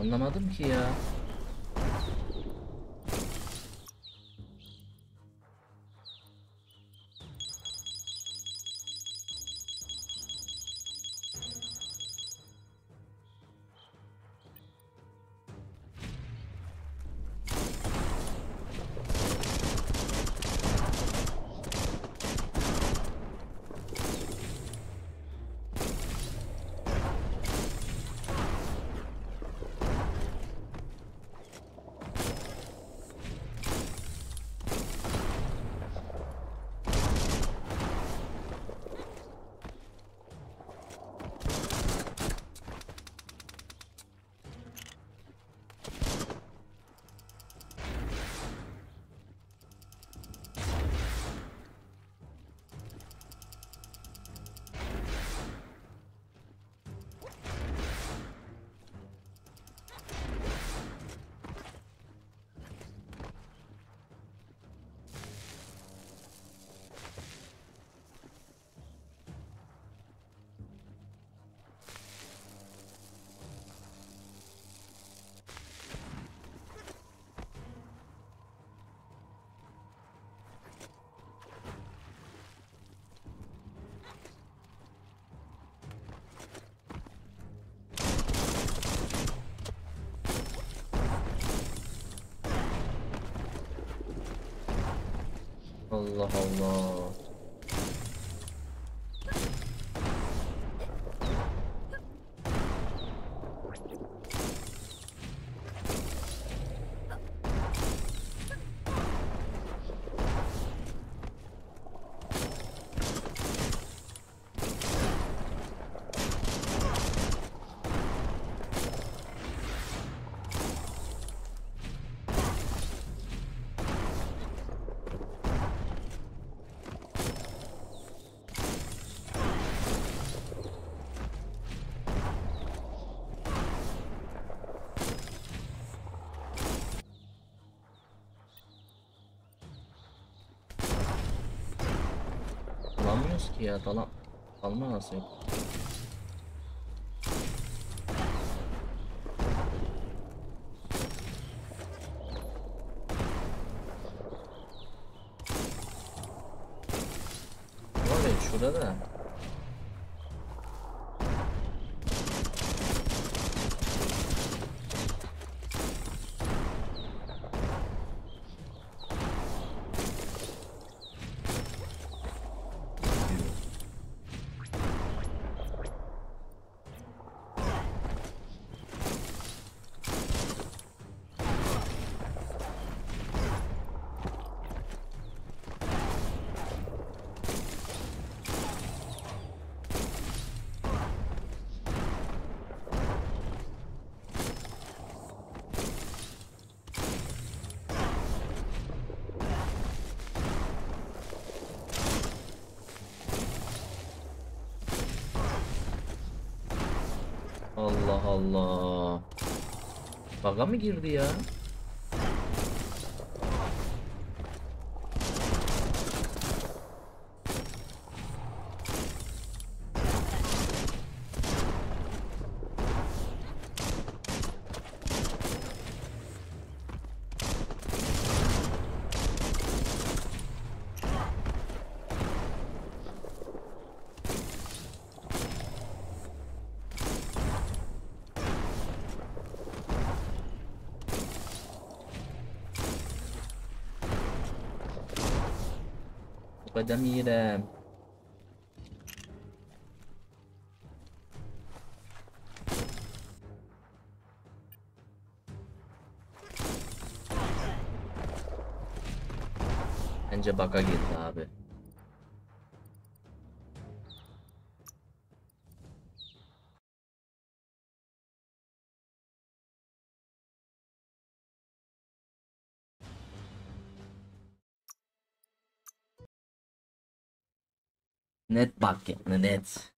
Anlamadım ki ya. Allah Allah. Dalamıyoruz ki ya, dalma nasıl yok? Evet, şurada da. Allah Allah. Bug'a mı girdi ya? Badamirim. Bence bug'a girdi abi. Net bug yani, net.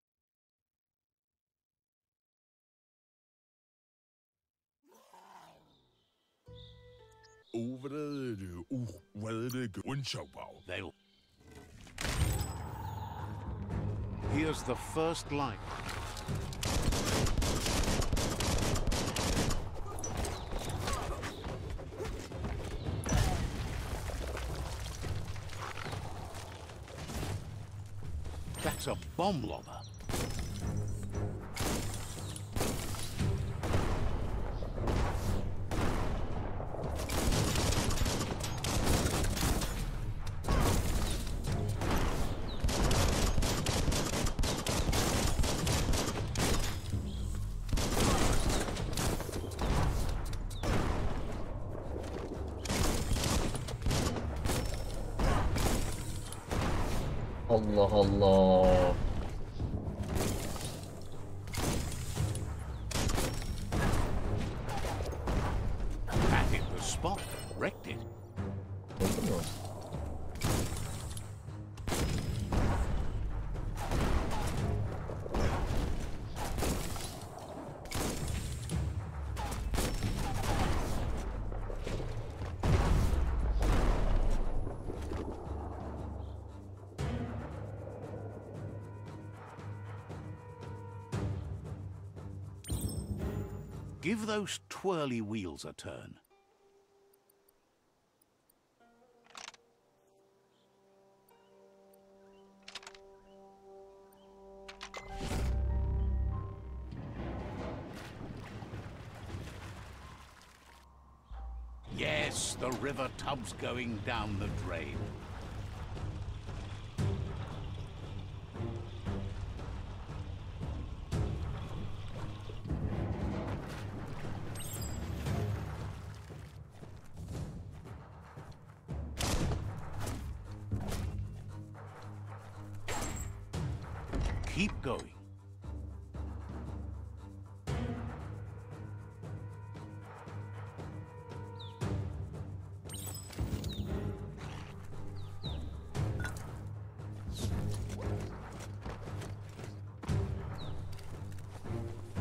Here's the first light. That's a bomb lobber. Allah Allah. That hit the spot. Wrecked it. Oldu mu? Give those twirly wheels a turn. Yes, the river tub's going down the drain. Keep going.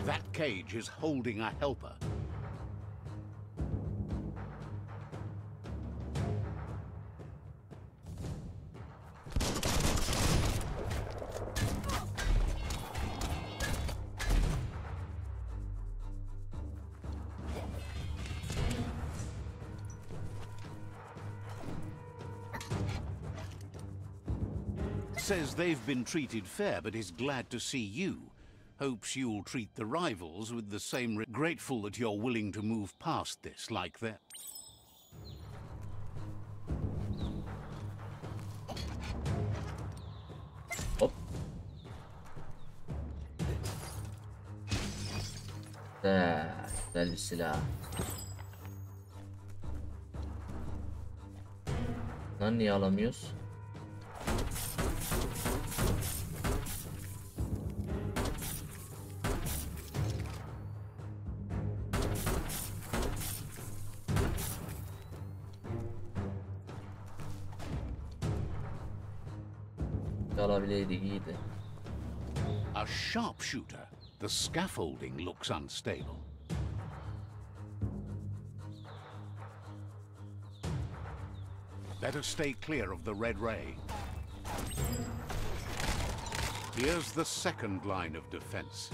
That cage is holding a helper. Says they've been treated fair, but is glad to see you. Hopes you'll treat the rivals with the same grateful that you're willing to move past this like that. Hop. Güzel bir silah. Lan niye alamıyoruz? Alabileydik iyiydi. A sharpshooter. The scaffolding looks unstable. Better stay clear of the red ray. Here's the second line of defense.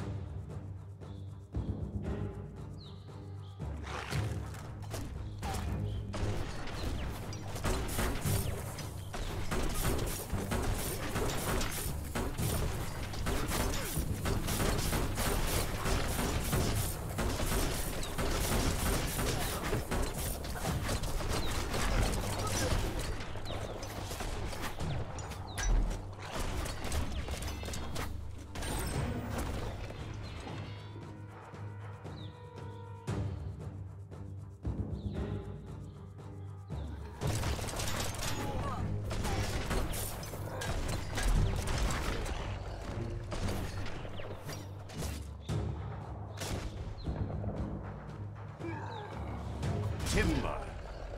Timber.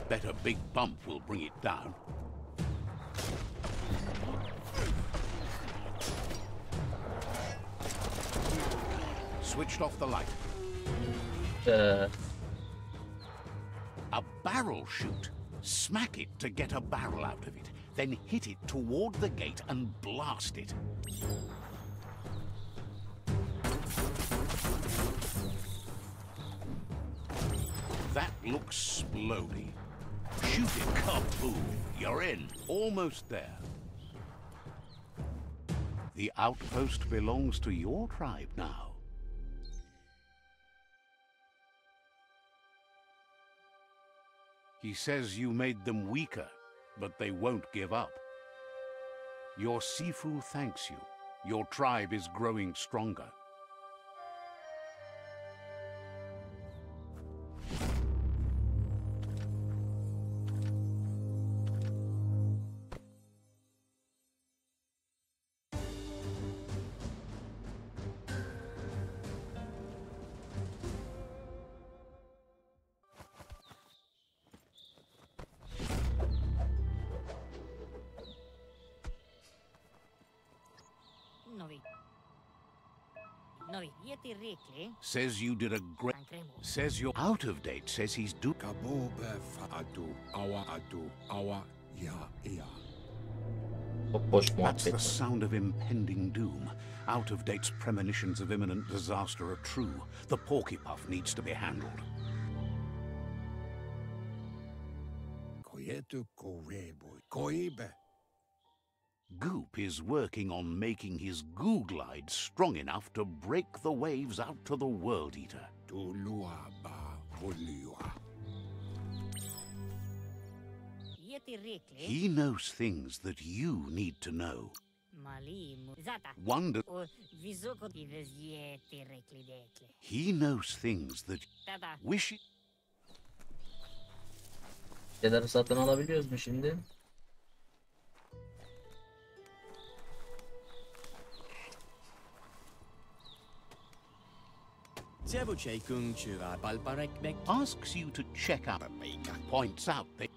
Bet a big bump will bring it down. Switched off the light. A barrel shoot. Smack it to get a barrel out of it. Then hit it toward the gate and blast it. That looks splody. Shoot it, kaboom. You're in. Almost there. The outpost belongs to your tribe now. He says you made them weaker, but they won't give up. Your Sifu thanks you. Your tribe is growing stronger. Says you did a great... Says you're out of date. Says he's do... That's the sound of impending doom. Out of date's premonitions of imminent disaster are true. The porcupine needs to be handled. Goop is working on making his goo glide strong enough to break the waves out to the World Eater. He knows things that you need to know. Wonder. He knows things that wish. Şeyleri satın alabiliyoruz mu şimdi? Asks you to check out. Points out that.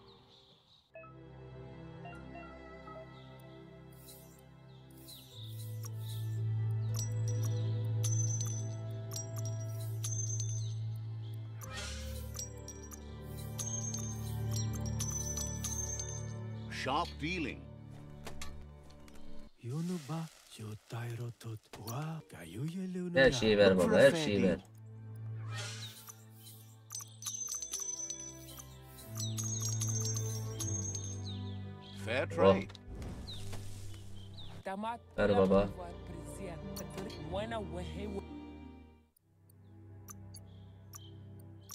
Sharp dealing. Her şeyi ver baba, her şeyi ver. Fair trade. Ver baba.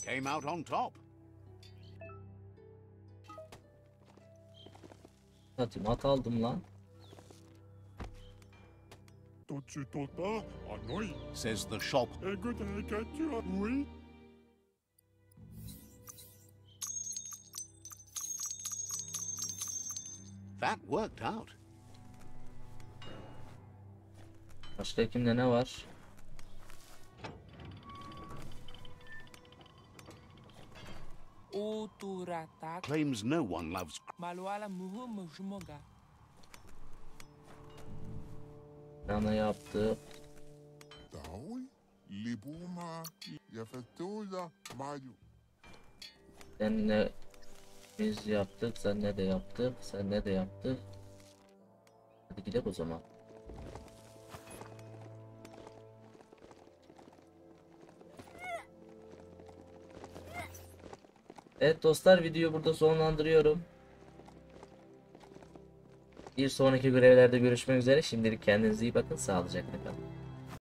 Came out on top. Satayım, at aldım lan. Says the shop. That worked out. Başka kimde ne var? Claims no one loves. Yana yaptı. Seninle biz yaptık, senle de yaptık, senle de yaptık. Hadi gidelim o zaman. Evet dostlar, videoyu burada sonlandırıyorum. Bir sonraki görevlerde görüşmek üzere. Şimdilik kendinize iyi bakın. Sağlıcakla kalın.